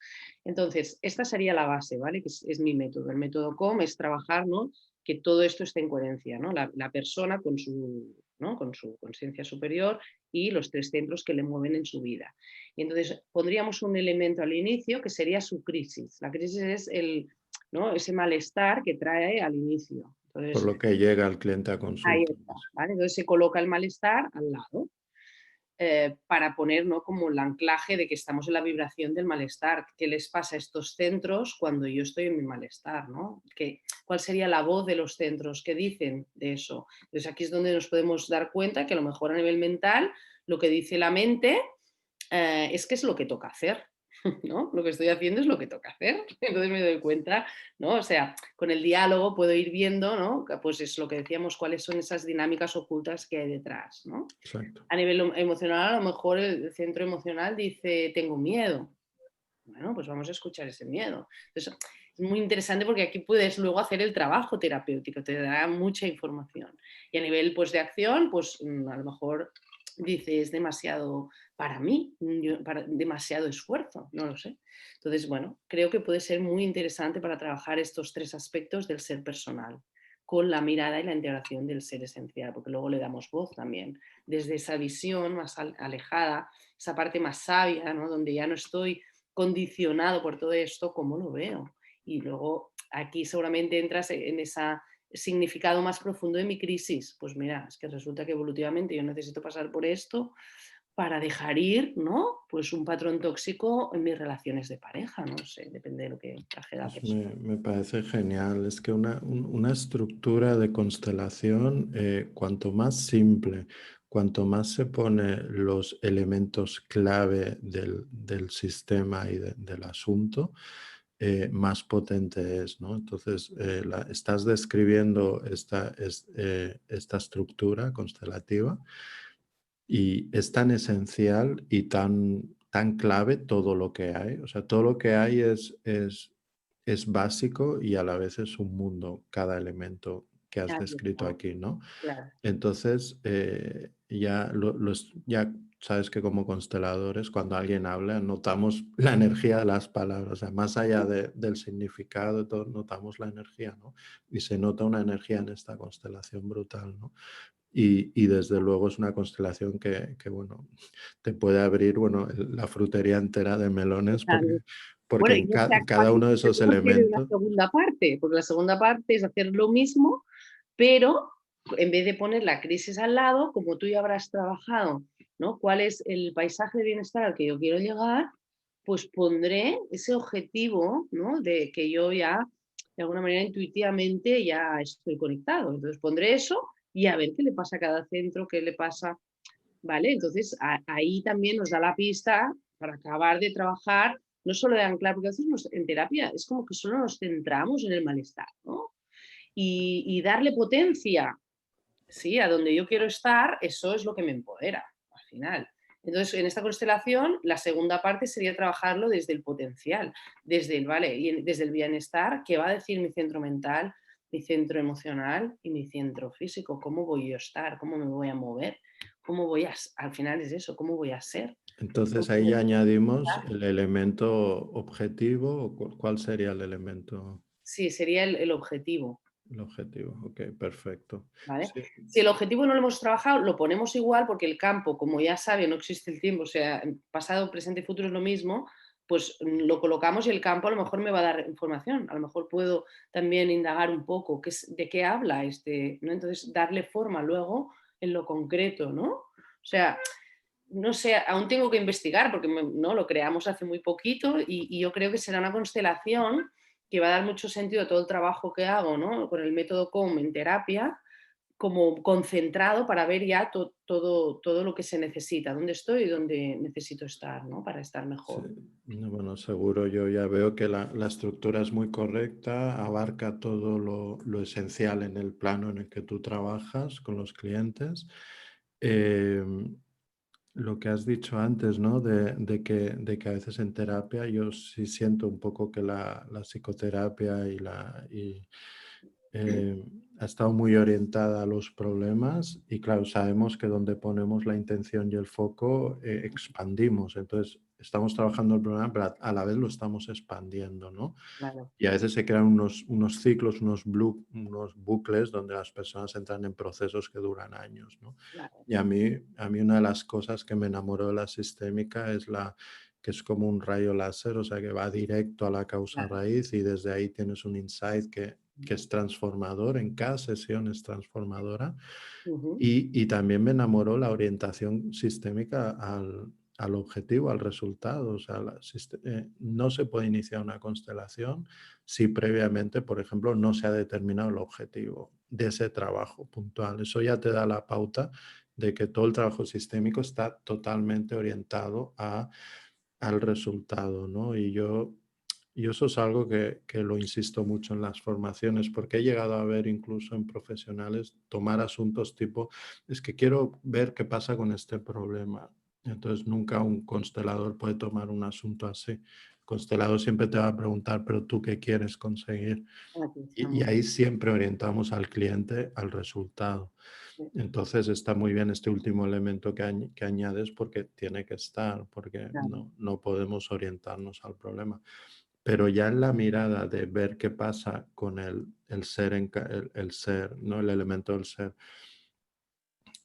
Speaker 2: Entonces, esta sería la base, ¿vale? Que es mi método. El método COM es trabajar, ¿no? Que todo esto esté en coherencia, ¿no? La persona con su, ¿no? Con su conciencia superior y los tres centros que le mueven en su vida. Y entonces pondríamos un elemento al inicio que sería su crisis. La crisis es ¿no? Ese malestar que trae al inicio.
Speaker 1: Por
Speaker 2: Entonces,
Speaker 1: lo que llega el cliente a
Speaker 2: ahí
Speaker 1: consulta.
Speaker 2: está, ¿vale? Entonces se coloca el malestar al lado para poner, ¿no? Como el anclaje de que estamos en la vibración del malestar. ¿Qué les pasa a estos centros cuando yo estoy en mi malestar? ¿No? ¿Cuál sería la voz de los centros? ¿Qué dicen de eso? Entonces aquí es donde nos podemos dar cuenta que a lo mejor a nivel mental lo que dice la mente es que es lo que toca hacer. ¿No? Lo que estoy haciendo es lo que toca hacer. Entonces me doy cuenta, ¿no? O sea, con el diálogo puedo ir viendo, ¿no? Pues es lo que decíamos, cuáles son esas dinámicas ocultas que hay detrás, ¿no?
Speaker 1: Exacto.
Speaker 2: A nivel emocional, a lo mejor el centro emocional dice, tengo miedo. Bueno, pues vamos a escuchar ese miedo. Entonces, es muy interesante porque aquí puedes luego hacer el trabajo terapéutico, te dará mucha información. Y a nivel pues, de acción, pues a lo mejor dice, es demasiado para mí, demasiado esfuerzo, no lo sé. Entonces, bueno, creo que puede ser muy interesante para trabajar estos tres aspectos del ser personal, con la mirada y la integración del ser esencial, porque luego le damos voz también, desde esa visión más alejada, esa parte más sabia, ¿no? Donde ya no estoy condicionado por todo esto, ¿cómo lo veo? Y luego aquí seguramente entras en ese significado más profundo de mi crisis. Pues mira, es que resulta que evolutivamente yo necesito pasar por esto para dejar ir, ¿no? Pues un patrón tóxico en mis relaciones de pareja, no sé, depende de lo que traje la
Speaker 1: Pues
Speaker 2: persona.
Speaker 1: me parece genial. Es que una estructura de constelación, cuanto más simple, cuanto más se pone los elementos clave del sistema y del asunto, más potente es, ¿no? Entonces, estás describiendo esta estructura constelativa y es tan esencial y tan clave todo lo que hay. O sea, todo lo que hay es básico y a la vez es un mundo, cada elemento que has
Speaker 2: Ahí
Speaker 1: descrito
Speaker 2: está,
Speaker 1: aquí, ¿no?
Speaker 2: claro.
Speaker 1: Entonces, ya sabes que como consteladores, cuando alguien habla, notamos la energía de las palabras, o sea, más allá del significado, y todo, notamos la energía, ¿no? Y se nota una energía en esta constelación brutal, ¿no? Y desde luego es una constelación bueno, te puede abrir, bueno, la frutería entera de melones porque, porque
Speaker 2: Bueno, y
Speaker 1: en,
Speaker 2: no sé a
Speaker 1: cada
Speaker 2: cuál
Speaker 1: uno de esos
Speaker 2: se refiere una
Speaker 1: elementos,
Speaker 2: segunda parte, porque la segunda parte es hacer lo mismo, pero en vez de poner la crisis al lado, como tú ya habrás trabajado, ¿no? ¿Cuál es el paisaje de bienestar al que yo quiero llegar? Pues pondré ese objetivo, ¿no? De que yo ya, de alguna manera, intuitivamente ya estoy conectado. Entonces pondré eso y a ver qué le pasa a cada centro, qué le pasa, ¿vale? Entonces ahí también nos da la pista para acabar de trabajar, no solo de anclar, porque a veces en terapia es como que solo nos centramos en el malestar, ¿no? Y darle potencia, sí, a donde yo quiero estar, eso es lo que me empodera al final. Entonces, en esta constelación, la segunda parte sería trabajarlo desde el potencial, desde el, ¿vale? Y desde el bienestar, que va a decir mi centro mental, mi centro emocional y mi centro físico. ¿Cómo voy yo a estar? ¿Cómo me voy a mover? ¿Cómo voy a, al final es eso, cómo voy a ser?
Speaker 1: entonces
Speaker 2: ¿Cómo
Speaker 1: ahí
Speaker 2: voy
Speaker 1: ya
Speaker 2: a
Speaker 1: añadimos
Speaker 2: estar?
Speaker 1: el elemento objetivo, o ¿cuál sería el elemento,
Speaker 2: Sí, sería el objetivo.
Speaker 1: el objetivo? Ok, perfecto.
Speaker 2: ¿Vale?
Speaker 1: Sí,
Speaker 2: Si el objetivo no lo hemos trabajado, lo ponemos igual porque el campo, como ya sabe, no existe el tiempo, o sea, pasado, presente y futuro es lo mismo, pues lo colocamos y el campo a lo mejor me va a dar información. A lo mejor puedo también indagar un poco de qué habla este, ¿no? Entonces, darle forma luego en lo concreto, ¿no? O sea, no sé, aún tengo que investigar porque no lo creamos hace muy poquito y yo creo que será una constelación que va a dar mucho sentido a todo el trabajo que hago, ¿no? Con el método COM en terapia, como concentrado para ver ya todo lo que se necesita, dónde estoy y dónde necesito estar, ¿no? Para estar
Speaker 1: sí.
Speaker 2: mejor.
Speaker 1: No, bueno, seguro yo ya veo que la estructura es muy correcta, abarca todo lo esencial en el plano en el que tú trabajas con los clientes. Em, lo que has dicho antes, ¿no? De que a veces en terapia yo sí siento un poco que la psicoterapia eh, ha estado muy orientada a los problemas y claro, sabemos que donde ponemos la intención y el foco expandimos. Entonces, estamos trabajando el problema, pero a la vez lo estamos expandiendo, ¿no?
Speaker 2: Claro,
Speaker 1: Y a veces se crean unos ciclos, unos bucles donde las personas entran en procesos que duran años, ¿no?
Speaker 2: claro.
Speaker 1: Y a mí una de las cosas que me enamoró de la sistémica es que es como un rayo láser, o sea, que va directo a la causa
Speaker 2: Claro.
Speaker 1: raíz y desde ahí tienes un insight que es transformador, en cada sesión es transformadora.
Speaker 2: Ujú.
Speaker 1: Y también me enamoró la orientación sistémica al objetivo, al resultado. O sea, no se puede iniciar una constelación si previamente, por ejemplo, no se ha determinado el objetivo de ese trabajo puntual. Eso ya te da la pauta de que todo el trabajo sistémico está totalmente orientado al resultado, ¿no? Y eso es algo que lo insisto mucho en las formaciones, porque he llegado a ver incluso en profesionales tomar asuntos tipo, es que quiero ver qué pasa con este problema. Entonces nunca un constelador puede tomar un asunto así. El constelador siempre te va a preguntar, pero tú qué quieres conseguir.
Speaker 2: Aquí
Speaker 1: Y
Speaker 2: estamos.
Speaker 1: ahí siempre orientamos al cliente al resultado.
Speaker 2: Sí,
Speaker 1: Entonces está muy bien este último elemento que añades porque tiene que estar, porque
Speaker 2: claro.
Speaker 1: no podemos orientarnos al problema. Pero ya en la mirada de ver qué pasa con el ser, el ser, ¿no? El elemento del ser,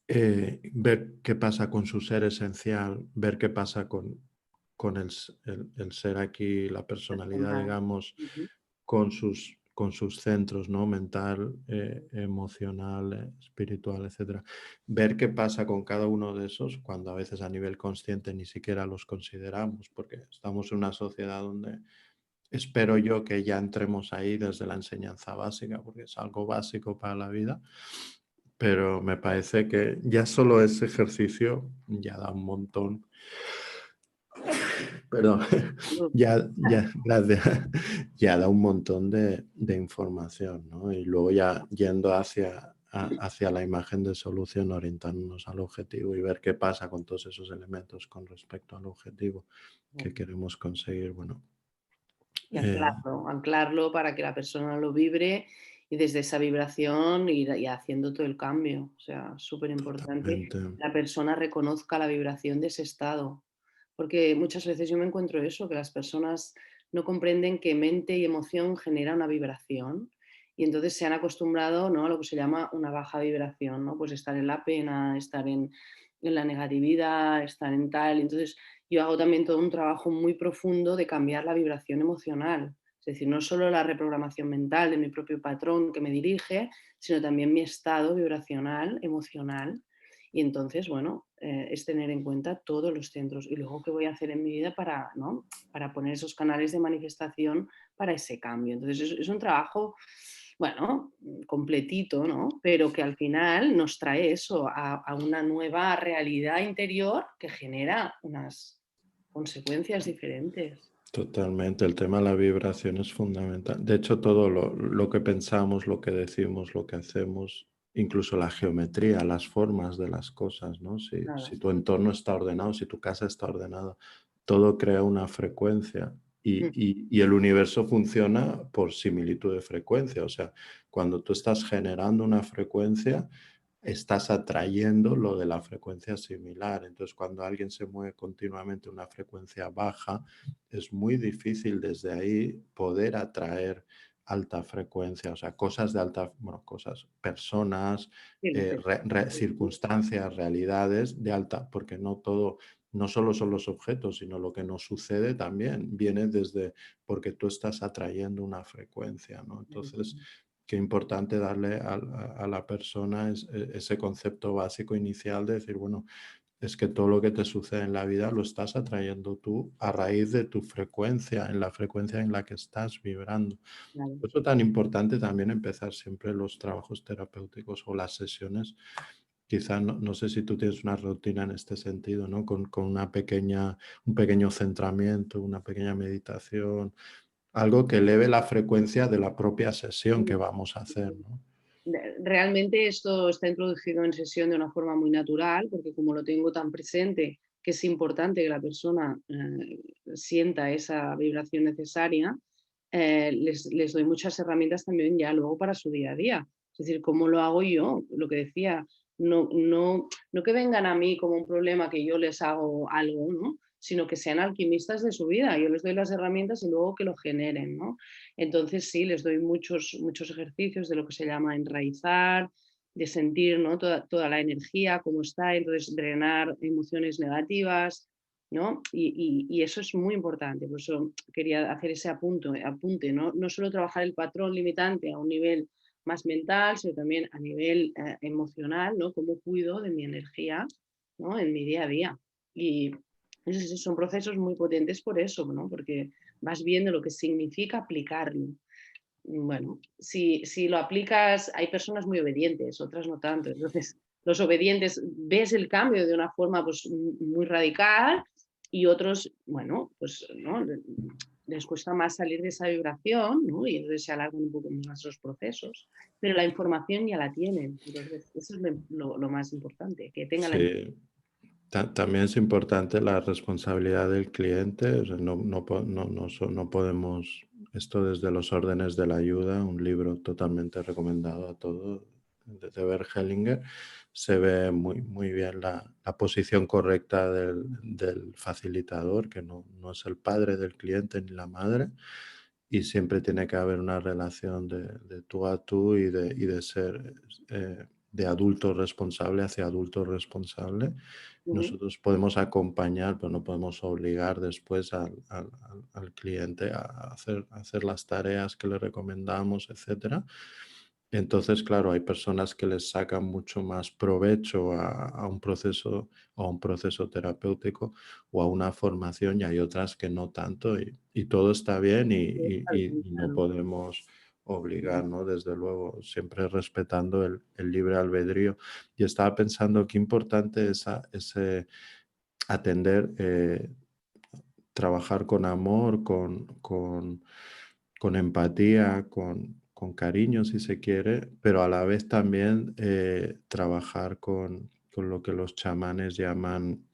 Speaker 1: ver qué pasa con su ser esencial, ver qué pasa con el ser aquí, la personalidad,
Speaker 2: Personal.
Speaker 1: digamos,
Speaker 2: Ujú.
Speaker 1: con sus centros, ¿no? Mental, emocional, espiritual, etcétera. Ver qué pasa con cada uno de esos cuando a veces a nivel consciente ni siquiera los consideramos, porque estamos en una sociedad donde espero yo que ya entremos ahí desde la enseñanza básica, porque es algo básico para la vida, pero me parece que ya solo ese ejercicio ya da un montón, perdón,
Speaker 2: Salud.
Speaker 1: gracias, ya da un montón de información, ¿no? Y luego ya yendo hacia la imagen de solución, orientándonos al objetivo y ver qué pasa con todos esos elementos con respecto al objetivo que queremos conseguir, bueno.
Speaker 2: Y
Speaker 1: eh,
Speaker 2: anclarlo para que la persona lo vibre y desde esa vibración ir haciendo todo el cambio. O sea, súper importante
Speaker 1: Totalmente.
Speaker 2: que la persona reconozca la vibración de ese estado. Porque muchas veces yo me encuentro eso, que las personas no comprenden que mente y emoción genera una vibración y entonces se han acostumbrado, ¿no?, a lo que se llama una baja vibración, ¿no? Pues estar en la pena, estar en la negatividad, estar en tal. Entonces yo hago también todo un trabajo muy profundo de cambiar la vibración emocional. Es decir, no solo la reprogramación mental de mi propio patrón que me dirige, sino también mi estado vibracional, emocional. Y entonces, bueno, es tener en cuenta todos los centros. Y luego, ¿qué voy a hacer en mi vida para, ¿no?, para poner esos canales de manifestación para ese cambio? Entonces, es un trabajo, bueno, completito, ¿no? Pero que al final nos trae eso, a una nueva realidad interior que genera unas consecuencias diferentes.
Speaker 1: Totalmente, el tema de la vibración es fundamental. De hecho, todo lo que pensamos, lo que decimos, lo que hacemos, incluso la geometría, las formas de las cosas, ¿no? Si
Speaker 2: Claro.
Speaker 1: tu entorno está ordenado, si tu casa está ordenada, todo crea una frecuencia y,
Speaker 2: Mm.
Speaker 1: y el universo funciona por similitud de frecuencia. O sea, cuando tú estás generando una frecuencia, estás atrayendo lo de la frecuencia similar. Entonces, cuando alguien se mueve continuamente a una frecuencia baja, es muy difícil desde ahí poder atraer alta frecuencia, o sea, cosas de alta, bueno, cosas, personas,
Speaker 2: Sí, lo que
Speaker 1: circunstancias, realidades de alta, porque no todo, no solo son los objetos, sino lo que nos sucede también viene desde porque tú estás atrayendo una frecuencia, ¿no? Entonces, qué importante darle a la persona ese concepto básico inicial de decir, bueno, es que todo lo que te sucede en la vida lo estás atrayendo tú a raíz de tu frecuencia, en la frecuencia en la que estás vibrando.
Speaker 2: claro.
Speaker 1: Por eso tan importante también empezar siempre los trabajos terapéuticos o las sesiones. Quizá no sé si tú tienes una rutina en este sentido, ¿no? Con un pequeño centramiento, una pequeña meditación, algo que eleve la frecuencia de la propia sesión que vamos a hacer, ¿no?
Speaker 2: realmente esto está introducido en sesión de una forma muy natural, porque como lo tengo tan presente, que es importante que la persona sienta esa vibración necesaria, les doy muchas herramientas también ya luego para su día a día. Es decir, ¿cómo lo hago yo? Lo que decía, no que vengan a mí como un problema que yo les hago algo, ¿no? Sino que sean alquimistas de su vida. Yo les doy las herramientas y luego que lo generen, ¿no? Entonces sí, les doy muchos ejercicios de lo que se llama enraizar, de sentir, ¿no? Toda la energía, cómo está, entonces drenar emociones negativas, ¿no? Y eso es muy importante, por eso quería hacer ese apunte, ¿no? No solo trabajar el patrón limitante a un nivel más mental, sino también a nivel emocional, ¿no? Cómo cuido de mi energía, ¿no? En mi día a día. Y son procesos muy potentes por eso, ¿no? Porque vas viendo lo que significa aplicarlo. Bueno, si lo aplicas, hay personas muy obedientes, otras no tanto. Entonces, los obedientes ves el cambio de una forma pues, muy radical y otros, bueno, pues ¿no? Les cuesta más salir de esa vibración, ¿no? Y entonces se alargan un poco más los procesos, pero la información ya la tienen. Entonces, eso es lo más importante, que tengan la información.
Speaker 1: Sí. También es importante la responsabilidad del cliente, o sea, no podemos, esto desde los órdenes de la ayuda, un libro totalmente recomendado a todos, de Bert Hellinger, se ve muy bien la posición correcta del facilitador, que no es el padre del cliente ni la madre, y siempre tiene que haber una relación de tú a tú y de ser de adulto responsable hacia adulto responsable.
Speaker 2: Ujú.
Speaker 1: Nosotros podemos acompañar, pero no podemos obligar después al cliente a hacer las tareas que le recomendamos, etcétera. Entonces, claro, hay personas que les sacan mucho más provecho a un proceso terapéutico o a una formación, y hay otras que no tanto, y todo está bien, y no
Speaker 2: Claro.
Speaker 1: podemos obligar, ¿no? Desde luego, siempre respetando el libre albedrío. Y estaba pensando qué importante es ese atender, trabajar con amor, con empatía, con cariño, si se quiere, pero a la vez también trabajar con lo que los chamanes llaman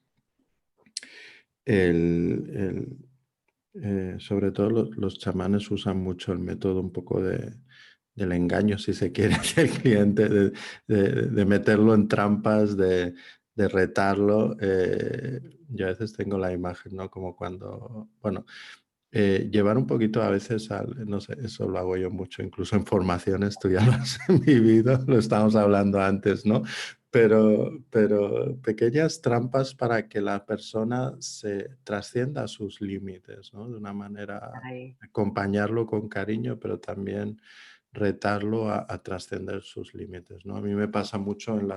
Speaker 1: sobre todo los chamanes usan mucho el método un poco del engaño, si se quiere, del cliente, de meterlo en trampas, de retarlo. Yo a veces tengo la imagen, ¿no? Como cuando, bueno, llevar un poquito a veces no sé, eso lo hago yo mucho, incluso en formaciones, tú ya lo has vivido, lo estábamos hablando antes, ¿no? Pero pequeñas trampas para que la persona se trascienda sus límites, ¿no? De una manera,
Speaker 2: Ay,
Speaker 1: acompañarlo con cariño, pero también retarlo a trascender sus límites, ¿no? A mí me pasa mucho en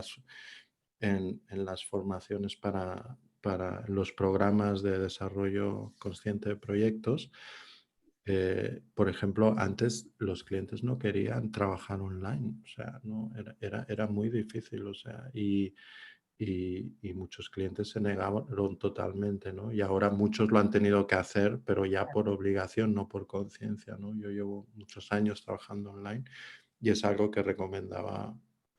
Speaker 1: las formaciones para los programas de desarrollo consciente de proyectos. Por ejemplo, antes los clientes no querían trabajar online, o sea, no, era muy difícil, o sea, y muchos clientes se negaron totalmente, ¿no? Y ahora muchos lo han tenido que hacer, pero ya por obligación, no por conciencia, ¿no? Yo llevo muchos años trabajando online y es algo que recomendaba,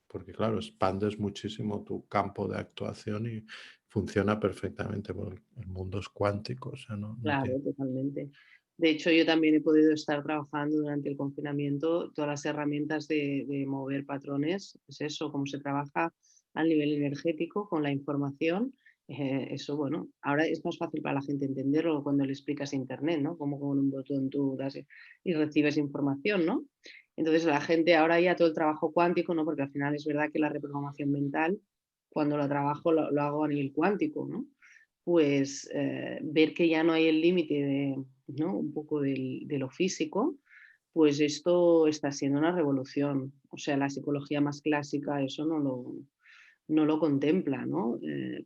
Speaker 1: porque claro, expandes muchísimo tu campo de actuación y funciona perfectamente, porque el mundo es cuántico, o sea, no tiene...
Speaker 2: claro, totalmente. De hecho, yo también he podido estar trabajando durante el confinamiento todas las herramientas de mover patrones, es eso, cómo se trabaja a nivel energético con la información. Eso, bueno, ahora es más fácil para la gente entenderlo cuando le explicas internet, ¿no? Como con un botón tú das y recibes información, ¿no? Entonces la gente ahora ya todo el trabajo cuántico, ¿no? Porque al final es verdad que la reprogramación mental, cuando lo trabajo, lo hago a nivel cuántico, ¿no? Pues ver que ya no hay el límite de, ¿no? Un poco de lo físico, pues esto está siendo una revolución. O sea, la psicología más clásica eso no lo contempla, ¿no?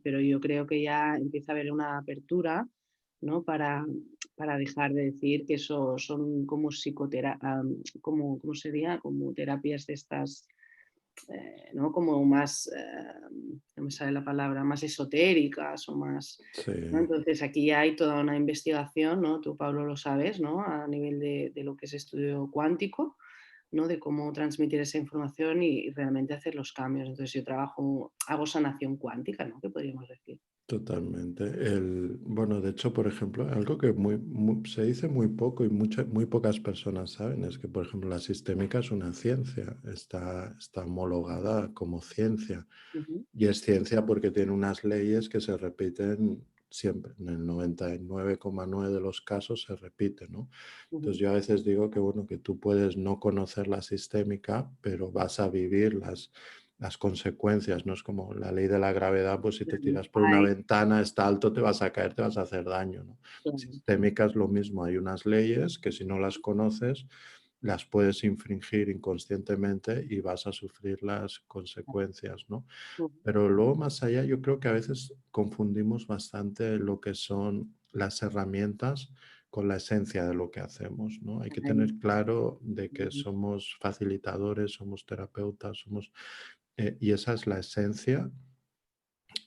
Speaker 2: Pero yo creo que ya empieza a haber una apertura, ¿no? Para dejar de decir que eso son como como, ¿cómo sería? Como terapias de estas ¿no? Como más, no me sale la palabra, más esotéricas o más,
Speaker 1: Sí,
Speaker 2: ¿no? Entonces aquí hay toda una investigación, ¿no? Tú, Pablo, lo sabes, ¿no? A nivel de lo que es estudio cuántico, ¿no? De cómo transmitir esa información y realmente hacer los cambios. Entonces yo hago sanación cuántica, ¿no? ¿Qué podríamos decir?
Speaker 1: Totalmente. Bueno, de hecho, por ejemplo, algo que se dice muy poco y muy pocas personas saben es que, por ejemplo, la sistémica es una ciencia, está homologada como ciencia.
Speaker 2: Ujú,
Speaker 1: Y es ciencia porque tiene unas leyes que se repiten siempre. En el 99,9 de los casos se repite, ¿no? Entonces
Speaker 2: ujú.
Speaker 1: yo a veces digo que, bueno, que tú puedes no conocer la sistémica, pero vas a vivir las consecuencias, ¿no? Es como la ley de la gravedad, pues si te tiras por una
Speaker 2: Ay,
Speaker 1: ventana, está alto, te vas a caer, te vas a hacer daño, ¿no?
Speaker 2: claro.
Speaker 1: Sistémica es lo mismo, hay unas leyes que si no las conoces, las puedes infringir inconscientemente y vas a sufrir las consecuencias, ¿no?
Speaker 2: Ujú,
Speaker 1: Pero luego más allá, yo creo que a veces confundimos bastante lo que son las herramientas con la esencia de lo que hacemos, ¿no? Hay que
Speaker 2: ay,
Speaker 1: tener claro de que
Speaker 2: ujú,
Speaker 1: somos facilitadores, somos terapeutas, y esa es la esencia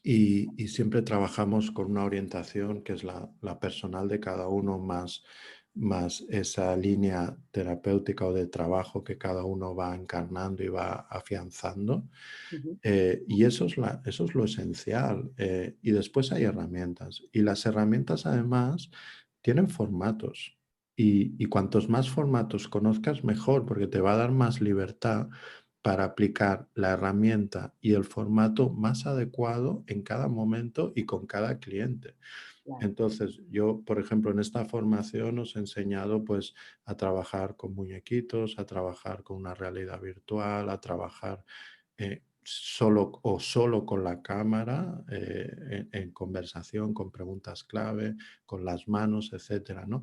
Speaker 1: y siempre trabajamos con una orientación que es la personal de cada uno más esa línea terapéutica o de trabajo que cada uno va encarnando y va afianzando.
Speaker 2: ujú,
Speaker 1: Y eso es lo esencial. Y después hay herramientas. Y las herramientas además tienen formatos. Y cuantos más formatos conozcas, mejor, porque te va a dar más libertad para aplicar la herramienta y el formato más adecuado en cada momento y con cada cliente.
Speaker 2: claro.
Speaker 1: Entonces, yo, por ejemplo, en esta formación os he enseñado pues a trabajar con muñequitos, a trabajar con una realidad virtual, a trabajar solo con la cámara, en conversación, con preguntas clave, con las manos, etcétera, ¿no?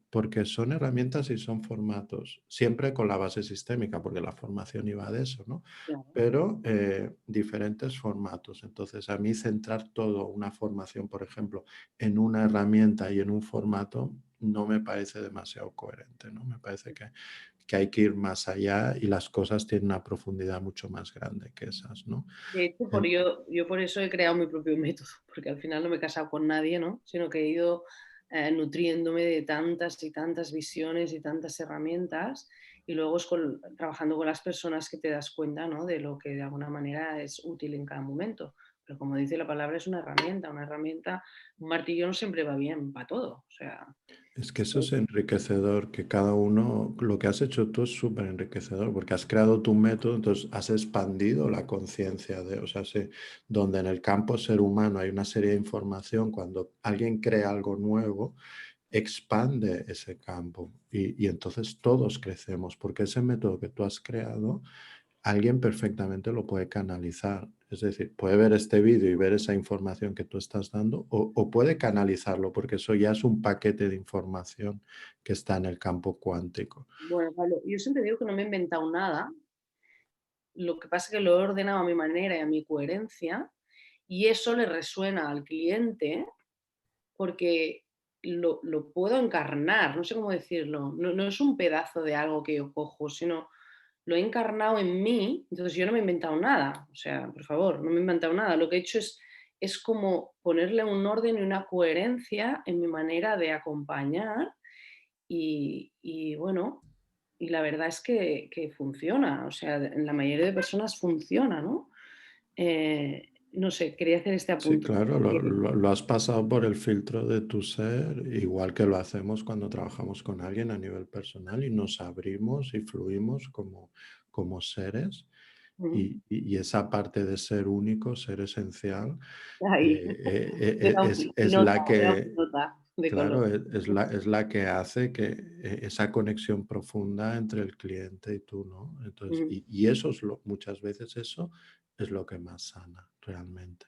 Speaker 1: Porque son herramientas y son formatos, siempre con la base sistémica, porque la formación iba de eso, ¿no?
Speaker 2: Claro.
Speaker 1: Pero diferentes formatos. Entonces, a mí centrar todo una formación, por ejemplo, en una herramienta y en un formato, no me parece demasiado coherente, ¿no? Me parece que hay que ir más allá y las cosas tienen una profundidad mucho más grande que esas, ¿no?
Speaker 2: De hecho,
Speaker 1: En-
Speaker 2: yo por eso he creado mi propio método, porque al final no me he casado con nadie, ¿no? Sino que he ido nutriéndome de tantas y tantas visiones y tantas herramientas, y luego es trabajando con las personas que te das cuenta, ¿no? De lo que de alguna manera es útil en cada momento. Pero como dice la palabra, es una herramienta, un martillo no siempre va bien para todo. O sea,
Speaker 1: Es que eso es enriquecedor, que cada uno, lo que has hecho tú es súper enriquecedor, porque has creado tu método, entonces has expandido la conciencia o sea, donde en el campo ser humano hay una serie de información, cuando alguien crea algo nuevo, expande ese campo y entonces todos crecemos, porque ese método que tú has creado alguien perfectamente lo puede canalizar. Es decir, puede ver este vídeo y ver esa información que tú estás dando o puede canalizarlo porque eso ya es un paquete de información que está en el campo cuántico.
Speaker 2: bueno, Pablo, yo siempre digo que no me he inventado nada. Lo que pasa es que lo he ordenado a mi manera y a mi coherencia, y eso le resuena al cliente porque lo puedo encarnar, no sé cómo decirlo. No es un pedazo de algo que yo cojo, sino lo he encarnado en mí, entonces yo no me he inventado nada. O sea, por favor, no me he inventado nada. Lo que he hecho es como ponerle un orden y una coherencia en mi manera de acompañar y bueno, y la verdad es que funciona, o sea, en la mayoría de personas funciona, ¿no? No sé, quería hacer este
Speaker 1: Sí,
Speaker 2: apunte.
Speaker 1: claro, lo has pasado por el filtro de tu ser, igual que lo hacemos cuando trabajamos con alguien a nivel personal y nos abrimos y fluimos como seres.
Speaker 2: Ujú.
Speaker 1: Y esa parte de ser único, ser esencial,
Speaker 2: Ahí,
Speaker 1: es la
Speaker 2: me da
Speaker 1: que,
Speaker 2: un nota de color.
Speaker 1: claro, es la que hace que esa conexión profunda entre el cliente y tú, ¿no? Entonces,
Speaker 2: Ujú.
Speaker 1: y eso muchas veces eso es lo que más sana realmente.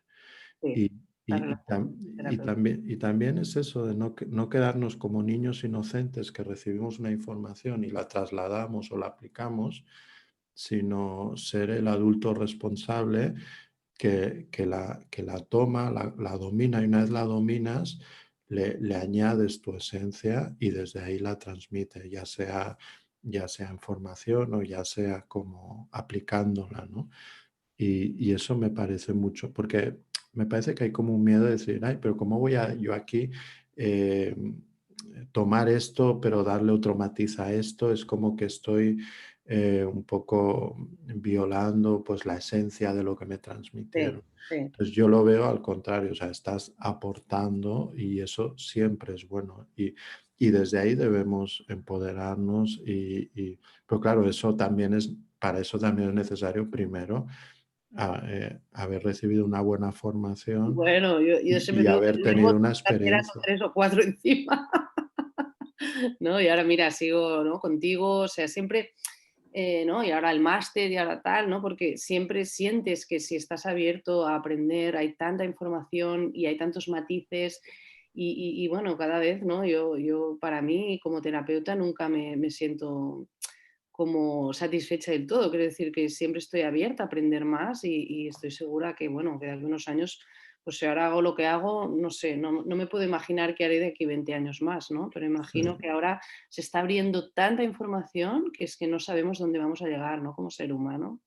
Speaker 2: Sí,
Speaker 1: Y,
Speaker 2: la
Speaker 1: y, y
Speaker 2: relación
Speaker 1: tam-
Speaker 2: terapéutica.
Speaker 1: y también es eso de no quedarnos como niños inocentes que recibimos una información y la trasladamos o la aplicamos, sino ser el adulto responsable que la toma, la domina y una vez la dominas, le añades tu esencia y desde ahí la transmite, ya sea en formación o ya sea como aplicándola, ¿no? Y eso me parece mucho, porque me parece que hay como un miedo de decir, ay, pero ¿cómo voy a yo aquí eh, tomar esto, pero darle otro matiz a esto? Es como que estoy un poco violando pues la esencia de lo que me
Speaker 2: Sí,
Speaker 1: transmitieron.
Speaker 2: sí.
Speaker 1: Entonces yo lo veo al contrario, o sea, estás aportando y eso siempre es bueno. Y desde ahí debemos empoderarnos pero claro, eso también para eso también es necesario primero haber recibido una buena formación
Speaker 2: Bueno, yo siempre
Speaker 1: y
Speaker 2: digo que
Speaker 1: haber
Speaker 2: tengo
Speaker 1: tenido una
Speaker 2: cartera con
Speaker 1: experiencia.
Speaker 2: 3 o 4 encima, ¿no? Y ahora mira, sigo, ¿no?, contigo, o sea, siempre, ¿no? Y ahora el máster y ahora tal, ¿no? Porque siempre sientes que si estás abierto a aprender, hay tanta información y hay tantos matices y bueno, cada vez, ¿no? Yo para mí, como terapeuta, nunca me siento como satisfecha del todo. Quiero decir que siempre estoy abierta a aprender más y estoy segura que, bueno, que de aquí a unos años, pues si ahora hago lo que hago, no sé, no me puedo imaginar qué haré de aquí 20 años más, ¿no? Pero imagino que
Speaker 1: Sí.
Speaker 2: ahora se está abriendo tanta información que es que no sabemos dónde vamos a llegar, ¿no? Como ser humano.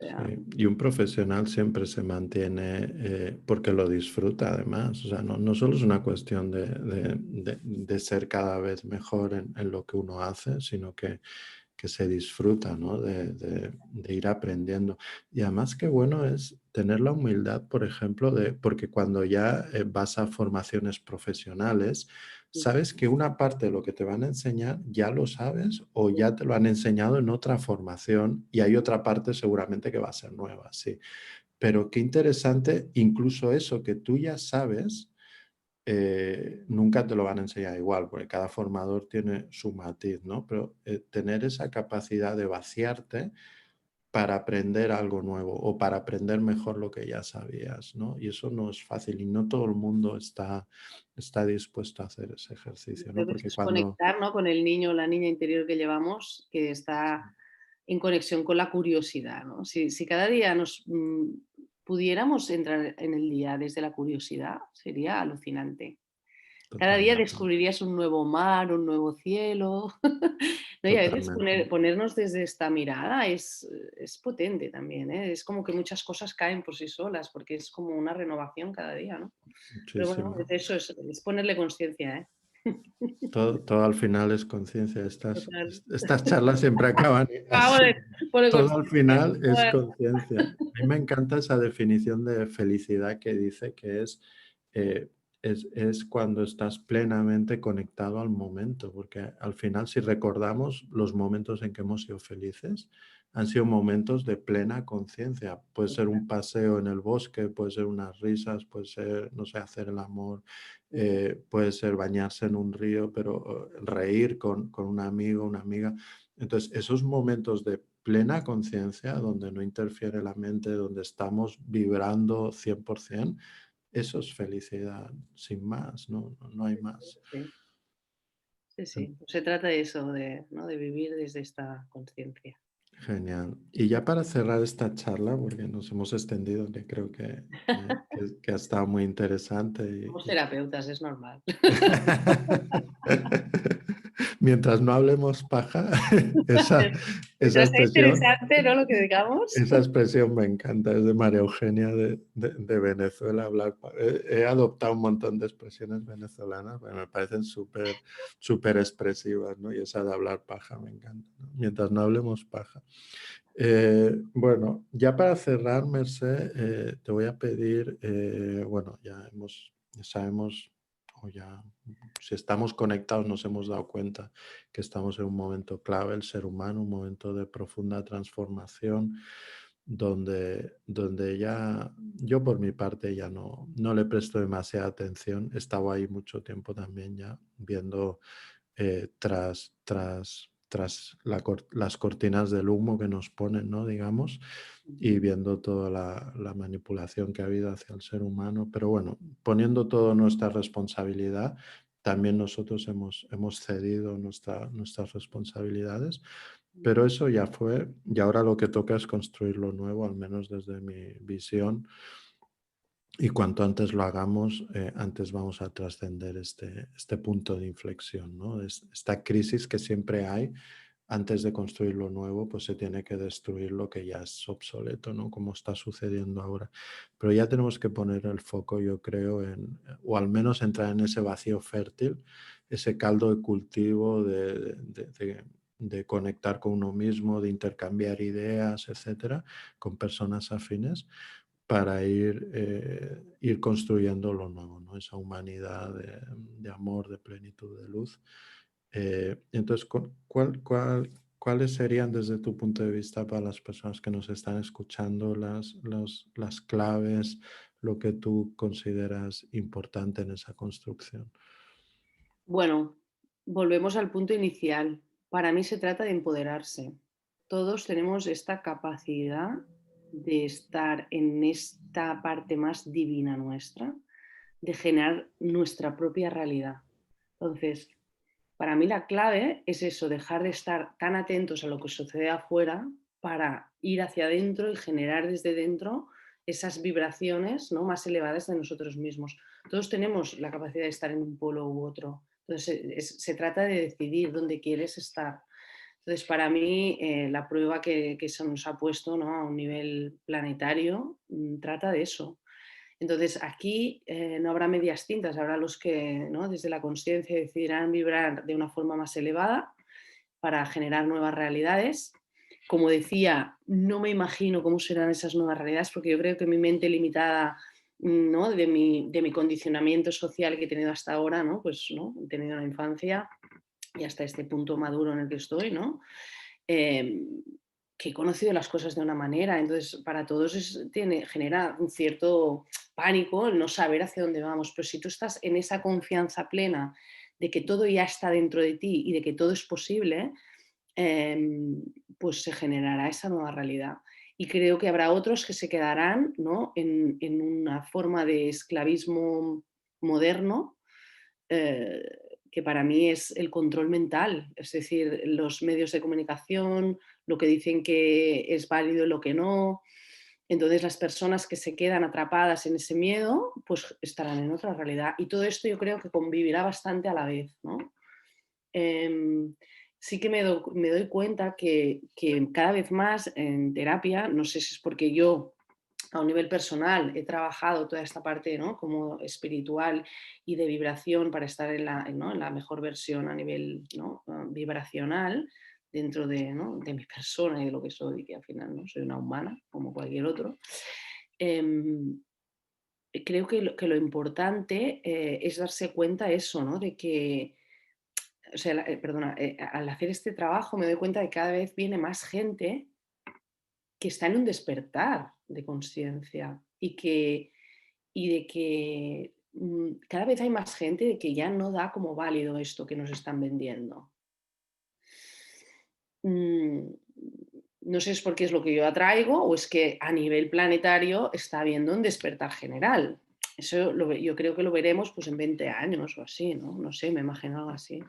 Speaker 2: O
Speaker 1: Sí,
Speaker 2: sea,
Speaker 1: y un profesional siempre se mantiene porque lo disfruta además. O sea, no solo es una cuestión de ser cada vez mejor en lo que uno hace, sino que se disfruta, ¿no? De ir aprendiendo. Y además qué bueno es tener la humildad, por ejemplo, porque cuando ya vas a formaciones profesionales, sabes que una parte de lo que te van a enseñar ya lo sabes o ya te lo han enseñado en otra formación y hay otra parte seguramente que va a ser nueva, sí. Pero qué interesante, incluso eso que tú ya sabes, nunca te lo van a enseñar igual, porque cada formador tiene su matiz, ¿no? Pero tener esa capacidad de vaciarte para aprender algo nuevo o para aprender mejor lo que ya sabías, ¿no? Y eso no es fácil y no todo el mundo está dispuesto a hacer ese ejercicio, ¿no?
Speaker 2: creo que eso
Speaker 1: Porque
Speaker 2: es
Speaker 1: cuando...
Speaker 2: conectar, ¿no?, con el niño o la niña interior que llevamos, que está en conexión con la curiosidad, ¿no? Si cada día pudiéramos entrar en el día desde la curiosidad, sería alucinante. Cada día
Speaker 1: Totalmente,
Speaker 2: descubrirías un nuevo mar, un nuevo cielo, ¿no? Y a veces
Speaker 1: totalmente.
Speaker 2: ponernos desde esta mirada es potente también, ¿eh? Es como que muchas cosas caen por sí solas, porque es como una renovación cada día, ¿no? Pero bueno,
Speaker 1: Muchísimo.
Speaker 2: eso es ponerle conciencia, ¿eh?
Speaker 1: Todo al final es conciencia.
Speaker 2: Total.
Speaker 1: Estas charlas siempre acaban
Speaker 2: Ah,
Speaker 1: así.
Speaker 2: pone
Speaker 1: Todo al
Speaker 2: conciencia.
Speaker 1: final es
Speaker 2: Bueno,
Speaker 1: conciencia. A mí me encanta esa definición de felicidad que dice que eh, es cuando estás plenamente conectado al momento, porque al final si recordamos los momentos en que hemos sido felices, han sido momentos de plena conciencia. Puede ser un paseo en el bosque, puede ser unas risas, puede ser, no sé, hacer el amor, puede ser bañarse en un río, pero reír con un amigo, una amiga. Entonces, esos momentos de plena conciencia, donde no interfiere la mente, donde estamos vibrando 100%, eso es felicidad, sin más, no hay más.
Speaker 2: sí, sí, sí. Se trata de eso, ¿no?, de vivir desde esta conciencia.
Speaker 1: Genial. Y ya para cerrar esta charla, porque nos hemos extendido, que creo que ha estado muy interesante
Speaker 2: Somos terapeutas, es normal.
Speaker 1: Mientras no hablemos paja, esa, esa
Speaker 2: Mientras sea
Speaker 1: expresión,
Speaker 2: interesante, ¿no?, lo que digamos.
Speaker 1: esa expresión me encanta, es de María Eugenia de Venezuela. He adoptado un montón de expresiones venezolanas, pero me parecen súper expresivas, ¿no? Y esa de hablar paja me encanta, ¿no? Mientras no hablemos paja. Bueno, ya para cerrar, Mercé, te voy a pedir, bueno, ya sabemos, o ya, si estamos conectados, nos hemos dado cuenta que estamos en un momento clave, el ser humano, un momento de profunda transformación, donde ya, yo por mi parte ya no le presto demasiada atención. He estado ahí mucho tiempo también ya viendo tras las cortinas del humo que nos ponen, ¿no? Digamos, y viendo toda la manipulación que ha habido hacia el ser humano. Pero bueno, poniendo toda nuestra responsabilidad, también nosotros hemos cedido nuestras responsabilidades, pero eso ya fue y ahora lo que toca es construir lo nuevo, al menos desde mi visión, y cuanto antes lo hagamos, antes vamos a trascender este punto de inflexión, ¿no? Esta crisis que siempre hay, antes de construir lo nuevo, pues se tiene que destruir lo que ya es obsoleto, ¿no? Como está sucediendo ahora. Pero ya tenemos que poner el foco, yo creo, o al menos entrar en ese vacío fértil, ese caldo de cultivo de conectar con uno mismo, de intercambiar ideas, etcétera, con personas afines para ir construyendo lo nuevo, ¿no? Esa humanidad de amor, de plenitud, de luz. Entonces, ¿cuáles serían desde tu punto de vista para las personas que nos están escuchando las claves, lo que tú consideras importante en esa construcción?
Speaker 2: Bueno, volvemos al punto inicial. Para mí se trata de empoderarse. Todos tenemos esta capacidad de estar en esta parte más divina nuestra, de generar nuestra propia realidad. Entonces, para mí la clave es eso, dejar de estar tan atentos a lo que sucede afuera para ir hacia adentro y generar desde dentro esas vibraciones, ¿no?, más elevadas de nosotros mismos. Todos tenemos la capacidad de estar en un polo u otro. Entonces, se trata de decidir dónde quieres estar. Entonces, para mí, la prueba que se nos ha puesto, ¿no?, a un nivel planetario, trata de eso. Entonces, aquí no habrá medias tintas, habrá los que, ¿no?, desde la conciencia decidirán vibrar de una forma más elevada para generar nuevas realidades. Como decía, no me imagino cómo serán esas nuevas realidades, porque yo creo que mi mente limitada, ¿no?, de mi condicionamiento social que he tenido hasta ahora, ¿no?, pues, ¿no?, he tenido una infancia y hasta este punto maduro en el que estoy, ¿no?, eh, que he conocido las cosas de una manera. Entonces, para todos genera un cierto pánico el no saber hacia dónde vamos. Pero si tú estás en esa confianza plena de que todo ya está dentro de ti y de que todo es posible, pues se generará esa nueva realidad. Y creo que habrá otros que se quedarán, ¿no?, en una forma de esclavismo moderno, eh, que para mí es el control mental, es decir, los medios de comunicación, lo que dicen que es válido y lo que no. Entonces las personas que se quedan atrapadas en ese miedo, pues estarán en otra realidad. Y todo esto yo creo que convivirá bastante a la vez, ¿no? Em, sí que me doy cuenta que cada vez más en terapia, no sé si es porque yo a un nivel personal he trabajado toda esta parte, ¿no?, como espiritual y de vibración para estar ¿no?, en la mejor versión a nivel, ¿no?, vibracional dentro de, ¿no?, de mi persona y de lo que soy, que al final no soy una humana como cualquier otro. Em, Creo que lo importante es darse cuenta eso, ¿no?, de que, o sea, perdona, al hacer este trabajo me doy cuenta de que cada vez viene más gente que está en un despertar de conciencia y de que cada vez hay más gente de que ya no da como válido esto que nos están vendiendo. Mm, no sé si es porque es lo que yo atraigo o es que a nivel planetario está habiendo un despertar general. Eso yo creo que lo veremos pues en 20 años o así, ¿no? No sé, me imagino algo así.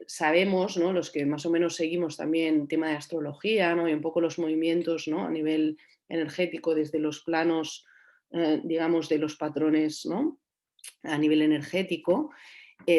Speaker 2: Sabemos, ¿no?, los que más o menos seguimos también tema de astrología, ¿no?, y un poco los movimientos, ¿no?, a nivel energético desde los planos, digamos, de los patrones, ¿no?, a nivel energético.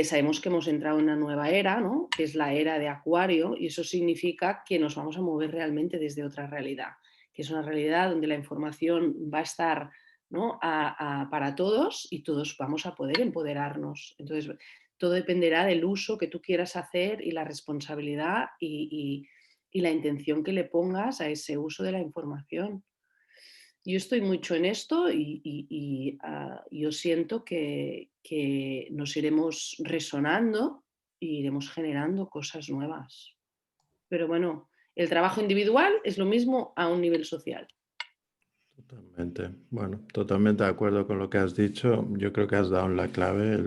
Speaker 2: Sabemos que hemos entrado en una nueva era, ¿no?, que es la era de Acuario, y eso significa que nos vamos a mover realmente desde otra realidad, que es una realidad donde la información va a estar, ¿no?, para todos y todos vamos a poder empoderarnos. Entonces, todo dependerá del uso que tú quieras hacer y la responsabilidad y la intención que le pongas a ese uso de la información. Yo estoy mucho en esto y yo siento que nos iremos resonando y iremos generando cosas nuevas. Pero bueno, el trabajo individual es lo mismo a un nivel social.
Speaker 1: Totalmente. Bueno, totalmente de acuerdo con lo que has dicho. Yo creo que has dado en la clave.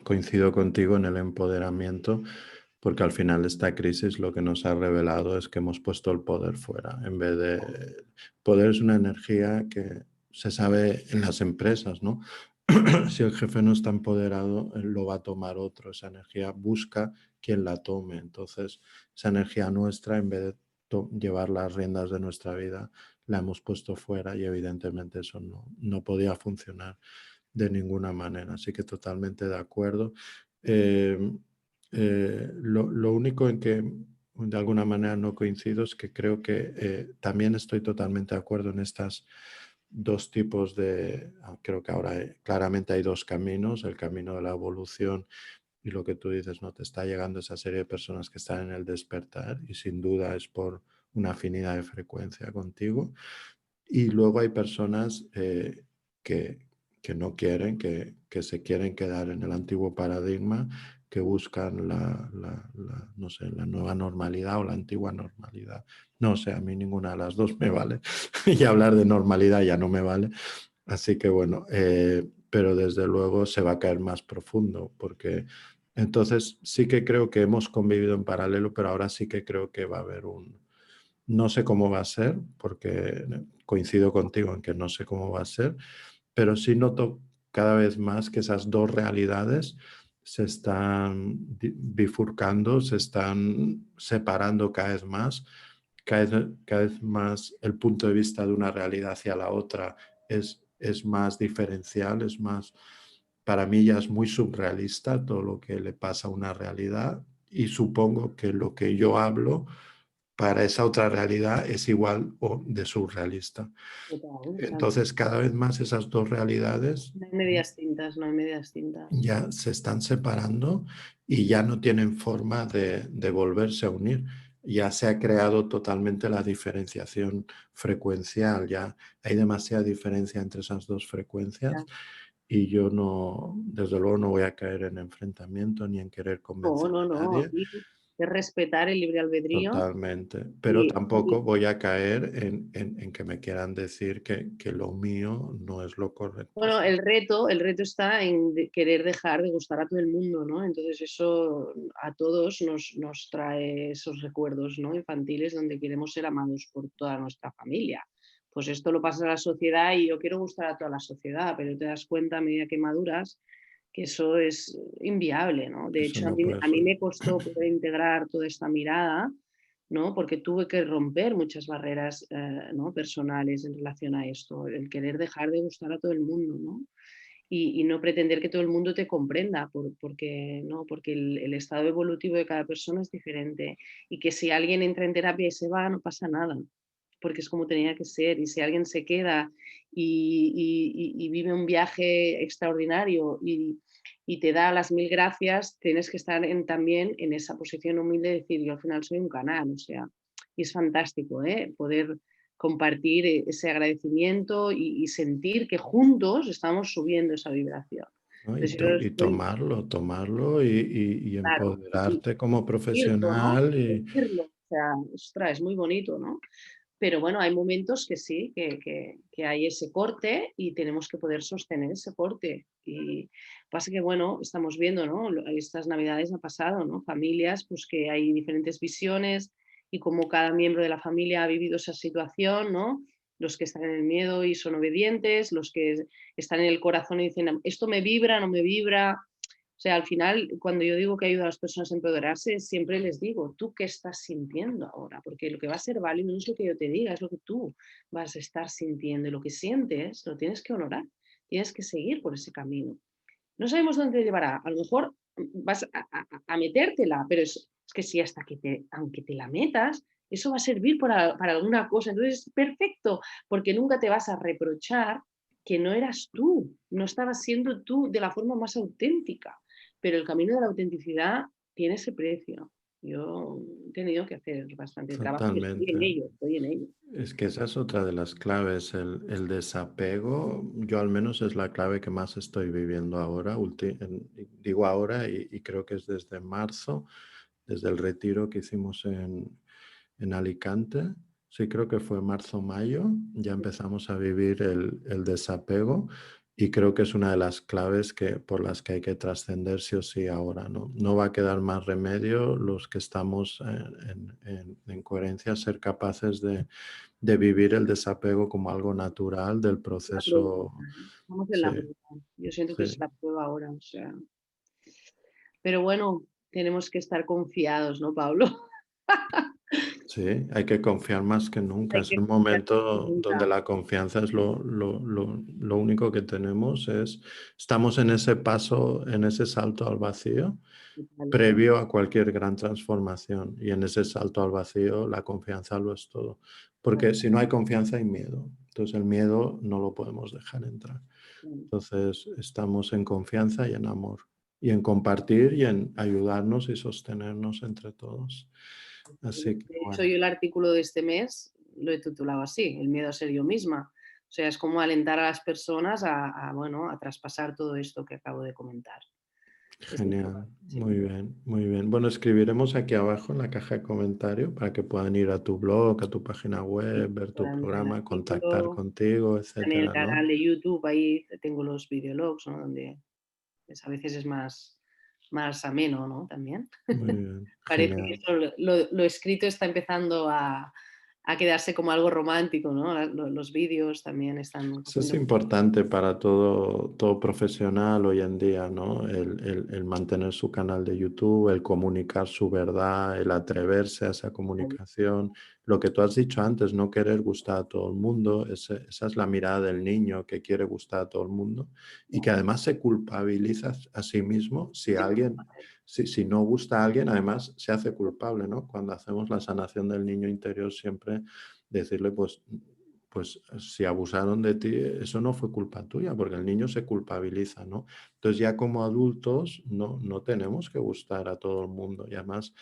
Speaker 1: Coincido contigo en el empoderamiento, porque al final esta crisis lo que nos ha revelado es que hemos puesto el poder fuera. En vez de... Poder es una energía que se sabe en las empresas, ¿no? Si el jefe no está empoderado, él lo va a tomar otro. Esa energía busca quien la tome. Entonces, esa energía nuestra, en vez de llevar las riendas de nuestra vida, la hemos puesto fuera y evidentemente eso no podía funcionar de ninguna manera. Así que totalmente de acuerdo. Eh, lo único en que de alguna manera no coincido es que creo que también estoy totalmente de acuerdo en estas dos tipos de, creo que ahora claramente hay dos caminos, el camino de la evolución y lo que tú dices, ¿no? Te está llegando esa serie de personas que están en el despertar y sin duda es por una afinidad de frecuencia contigo. Y luego hay personas que, que no quieren, que se quieren quedar en el antiguo paradigma, que buscan no sé, la nueva normalidad o la antigua normalidad. No sé, a mí ninguna de las dos me vale. Y hablar de normalidad ya no me vale. Así que bueno, pero desde luego se va a caer más profundo, porque entonces sí que creo que hemos convivido en paralelo, pero ahora sí que creo que va a haber no sé cómo va a ser, porque coincido contigo en que no sé cómo va a ser, pero sí noto cada vez más que esas dos realidades se están bifurcando, se están separando cada vez más el punto de vista de una realidad hacia la otra es más diferencial, es más, para mí ya es muy surrealista todo lo que le pasa a una realidad y supongo que lo que yo hablo para esa otra realidad es igual o de surrealista.
Speaker 2: Total, exacto.
Speaker 1: Entonces, cada vez más esas dos realidades
Speaker 2: No hay medias tintas, no hay medias tintas.
Speaker 1: ya se están separando y ya no tienen forma de volverse a unir. Ya se ha creado totalmente la diferenciación frecuencial, ya hay demasiada diferencia entre esas dos frecuencias
Speaker 2: Ya.
Speaker 1: y yo no, desde luego no voy a caer en enfrentamiento ni en querer
Speaker 2: No,
Speaker 1: convencer
Speaker 2: no,
Speaker 1: a
Speaker 2: no.
Speaker 1: nadie.
Speaker 2: Aquí es respetar el libre albedrío
Speaker 1: Totalmente, pero
Speaker 2: y
Speaker 1: tampoco voy a caer en que me quieran decir que lo mío no es lo correcto.
Speaker 2: bueno, el reto está en querer dejar de gustar a todo el mundo, ¿no? Entonces eso a todos nos trae esos recuerdos, ¿no? Infantiles donde queremos ser amados por toda nuestra familia. Pues esto lo pasa a la sociedad y yo quiero gustar a toda la sociedad, pero te das cuenta a medida que maduras que eso es inviable, ¿no? De
Speaker 1: Eso
Speaker 2: hecho,
Speaker 1: no puede
Speaker 2: a mí
Speaker 1: ser.
Speaker 2: me costó poder integrar toda esta mirada, ¿no? Porque tuve que romper muchas barreras, ¿no? Personales en relación a esto, el querer dejar de gustar a todo el mundo, ¿no? Y no pretender que todo el mundo te comprenda, porque, ¿no? Porque el estado evolutivo de cada persona es diferente y que si alguien entra en terapia y se va, no pasa nada, porque es como tenía que ser. Y si alguien se queda y vive un viaje extraordinario y te da las mil gracias, tienes que estar también en esa posición humilde de decir, yo al final soy un canal, o sea, y es fantástico, ¿eh? Poder compartir ese agradecimiento y sentir que juntos estamos subiendo esa vibración.
Speaker 1: ¿No?
Speaker 2: Entonces yo
Speaker 1: Y
Speaker 2: estoy,
Speaker 1: tomarlo y
Speaker 2: claro,
Speaker 1: empoderarte como
Speaker 2: vivirlo, ¿no?
Speaker 1: profesional y
Speaker 2: Vivirlo, o sea, ostras, es muy bonito, ¿no? Pero bueno, hay momentos que sí, que hay ese corte y tenemos que poder sostener ese corte. Y pasa que, bueno, estamos viendo, ¿no? Estas navidades ha pasado, ¿no? Familias, pues que hay diferentes visiones y como cada miembro de la familia ha vivido esa situación, ¿no? Los que están en el miedo y son obedientes, los que están en el corazón y dicen, esto me vibra, no me vibra. O sea, al final, cuando yo digo que ayudo a las personas a empoderarse, siempre les digo, ¿tú qué estás sintiendo ahora? Porque lo que va a ser válido no es lo que yo te diga, es lo que tú vas a estar sintiendo. Y lo que sientes lo tienes que honorar, tienes que seguir por ese camino. No sabemos dónde te llevará. A lo mejor vas a metértela, pero es que si hasta que aunque te la metas, eso va a servir para alguna cosa. Entonces, perfecto, porque nunca te vas a reprochar que no eras tú, no estabas siendo tú de la forma más auténtica. Pero el camino de la autenticidad tiene ese precio. Yo he tenido que hacer bastante trabajo y estoy
Speaker 1: totalmente.
Speaker 2: en ello, estoy en ello.
Speaker 1: Es que esa es otra de las claves, el desapego. Yo al menos es la clave que más estoy viviendo ahora. Digo ahora y creo que es desde marzo, desde el retiro que hicimos en Alicante. Sí, creo que fue marzo-mayo. Ya empezamos a vivir el desapego y creo que es una de las claves por las que hay que trascender sí o sí ahora, ¿no? No va a quedar más remedio los que estamos en coherencia, ser capaces de vivir el desapego como algo natural del
Speaker 2: La prueba,
Speaker 1: proceso.
Speaker 2: estamos en
Speaker 1: Sí,
Speaker 2: la prueba. Yo siento que es
Speaker 1: sí,
Speaker 2: la prueba ahora, o sea. Pero bueno, tenemos que estar confiados, ¿no, Pablo?
Speaker 1: sí, hay que confiar más que nunca.
Speaker 2: Hay
Speaker 1: Es
Speaker 2: que
Speaker 1: el
Speaker 2: confiar
Speaker 1: momento donde
Speaker 2: nunca.
Speaker 1: la confianza es lo único que tenemos. Estamos en ese paso, en ese salto al vacío, previo a cualquier gran transformación. Y en ese salto al vacío, la confianza lo es todo. Porque si no hay confianza, hay miedo. Entonces el miedo no lo podemos dejar entrar. Entonces estamos en confianza y en amor. y en compartir y en ayudarnos y sostenernos entre todos. Así que
Speaker 2: De hecho,
Speaker 1: bueno,
Speaker 2: yo el artículo de este mes lo he titulado así, El miedo a ser yo misma. O sea, es como alentar a las personas bueno, a traspasar todo esto que acabo de comentar. Es
Speaker 1: genial,
Speaker 2: importante, sí.
Speaker 1: muy bien, muy bien. Bueno, escribiremos aquí abajo en la caja de comentarios para que puedan ir a tu blog, a tu página
Speaker 2: Sí,
Speaker 1: web, ver tu
Speaker 2: en el
Speaker 1: programa, contactar
Speaker 2: artículo,
Speaker 1: contigo,
Speaker 2: también el
Speaker 1: etcétera, ¿no?
Speaker 2: canal de YouTube, ahí tengo los videologs, ¿no? Donde a veces es más ameno, ¿no? También.
Speaker 1: Muy bien,
Speaker 2: Parece que
Speaker 1: genial.
Speaker 2: esto, lo escrito está empezando a quedarse como algo romántico, ¿no? Los vídeos también están
Speaker 1: Eso es
Speaker 2: cogiendo.
Speaker 1: importante para todo profesional hoy en día, ¿no? El mantener su canal de YouTube, el comunicar su verdad, el atreverse a esa comunicación. Lo que tú has dicho antes, no querer gustar a todo el mundo, esa es la mirada del niño que quiere gustar a todo el mundo y que además se culpabiliza a sí mismo si alguien, si no gusta a alguien, además se hace culpable, ¿no? Cuando hacemos la sanación del niño interior, siempre decirle, pues si abusaron de ti, eso no fue culpa tuya, porque el niño se culpabiliza, ¿no? Entonces ya como adultos no tenemos que gustar a todo el mundo y además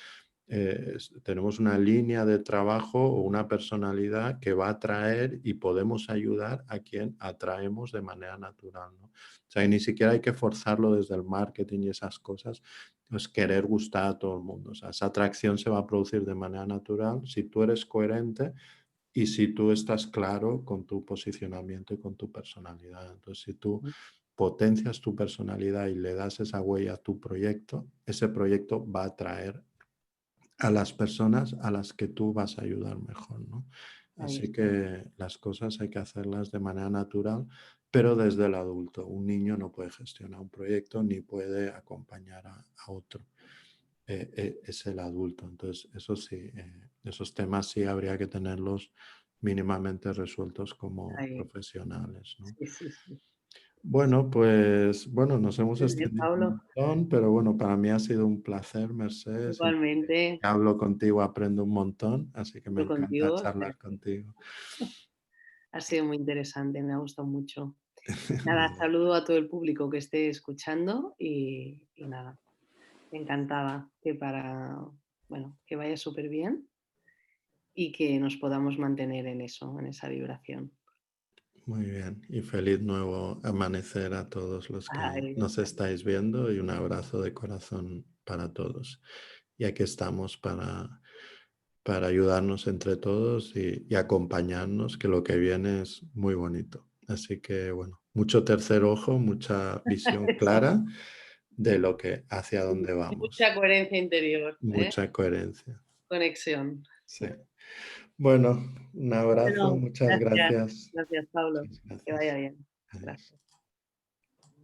Speaker 1: tenemos una línea de trabajo o una personalidad que va a atraer y podemos ayudar a quien atraemos de manera natural, ¿no? O sea, y ni siquiera hay que forzarlo desde el marketing y esas cosas, es querer gustar a todo el mundo. O sea, esa atracción se va a producir de manera natural si tú eres coherente y si tú estás claro con tu posicionamiento y con tu personalidad. Entonces, si tú potencias tu personalidad y le das esa huella a tu proyecto, ese proyecto va a atraer a las personas a las que tú vas a ayudar mejor, ¿no?
Speaker 2: Ahí
Speaker 1: Así
Speaker 2: está.
Speaker 1: que las cosas hay que hacerlas de manera natural, pero desde el adulto. Un niño no puede gestionar un proyecto ni puede acompañar a otro. Es el adulto. Entonces, eso sí, esos temas sí habría que tenerlos mínimamente resueltos como
Speaker 2: Ahí.
Speaker 1: profesionales, ¿no?
Speaker 2: Sí, sí, sí.
Speaker 1: Bueno, pues bueno, nos hemos
Speaker 2: Muy bien,
Speaker 1: extendido un
Speaker 2: Pablo.
Speaker 1: montón, pero bueno, para mí ha sido un placer, Mercedes. Siempre
Speaker 2: Igualmente,
Speaker 1: que hablo contigo aprendo un montón, así que me
Speaker 2: yo
Speaker 1: encanta
Speaker 2: contigo. O sea
Speaker 1: charlar
Speaker 2: que
Speaker 1: contigo.
Speaker 2: ha sido muy interesante, me ha gustado mucho.
Speaker 1: Muy
Speaker 2: Nada,
Speaker 1: bien.
Speaker 2: saludo a todo el público que esté escuchando y nada, encantada bueno, que vaya súper bien y que nos podamos mantener en eso, en esa vibración.
Speaker 1: Muy bien, y feliz nuevo amanecer a todos los que
Speaker 2: Ay,
Speaker 1: nos estáis viendo y un abrazo de corazón para todos. Y aquí estamos para ayudarnos entre todos y acompañarnos, que lo que viene es muy bonito. Así que bueno, mucho tercer ojo, mucha visión
Speaker 2: eso.
Speaker 1: clara de lo que hacia dónde
Speaker 2: Mucha
Speaker 1: vamos.
Speaker 2: coherencia interior, ¿eh?
Speaker 1: Mucha coherencia.
Speaker 2: Conexión.
Speaker 1: Sí. Bueno, un abrazo,
Speaker 2: Bueno,
Speaker 1: muchas
Speaker 2: gracias.
Speaker 1: gracias.
Speaker 2: Gracias, Pablo.
Speaker 1: Muchas
Speaker 2: Que vaya
Speaker 1: gracias.
Speaker 2: bien.
Speaker 1: Adiós.
Speaker 2: Gracias.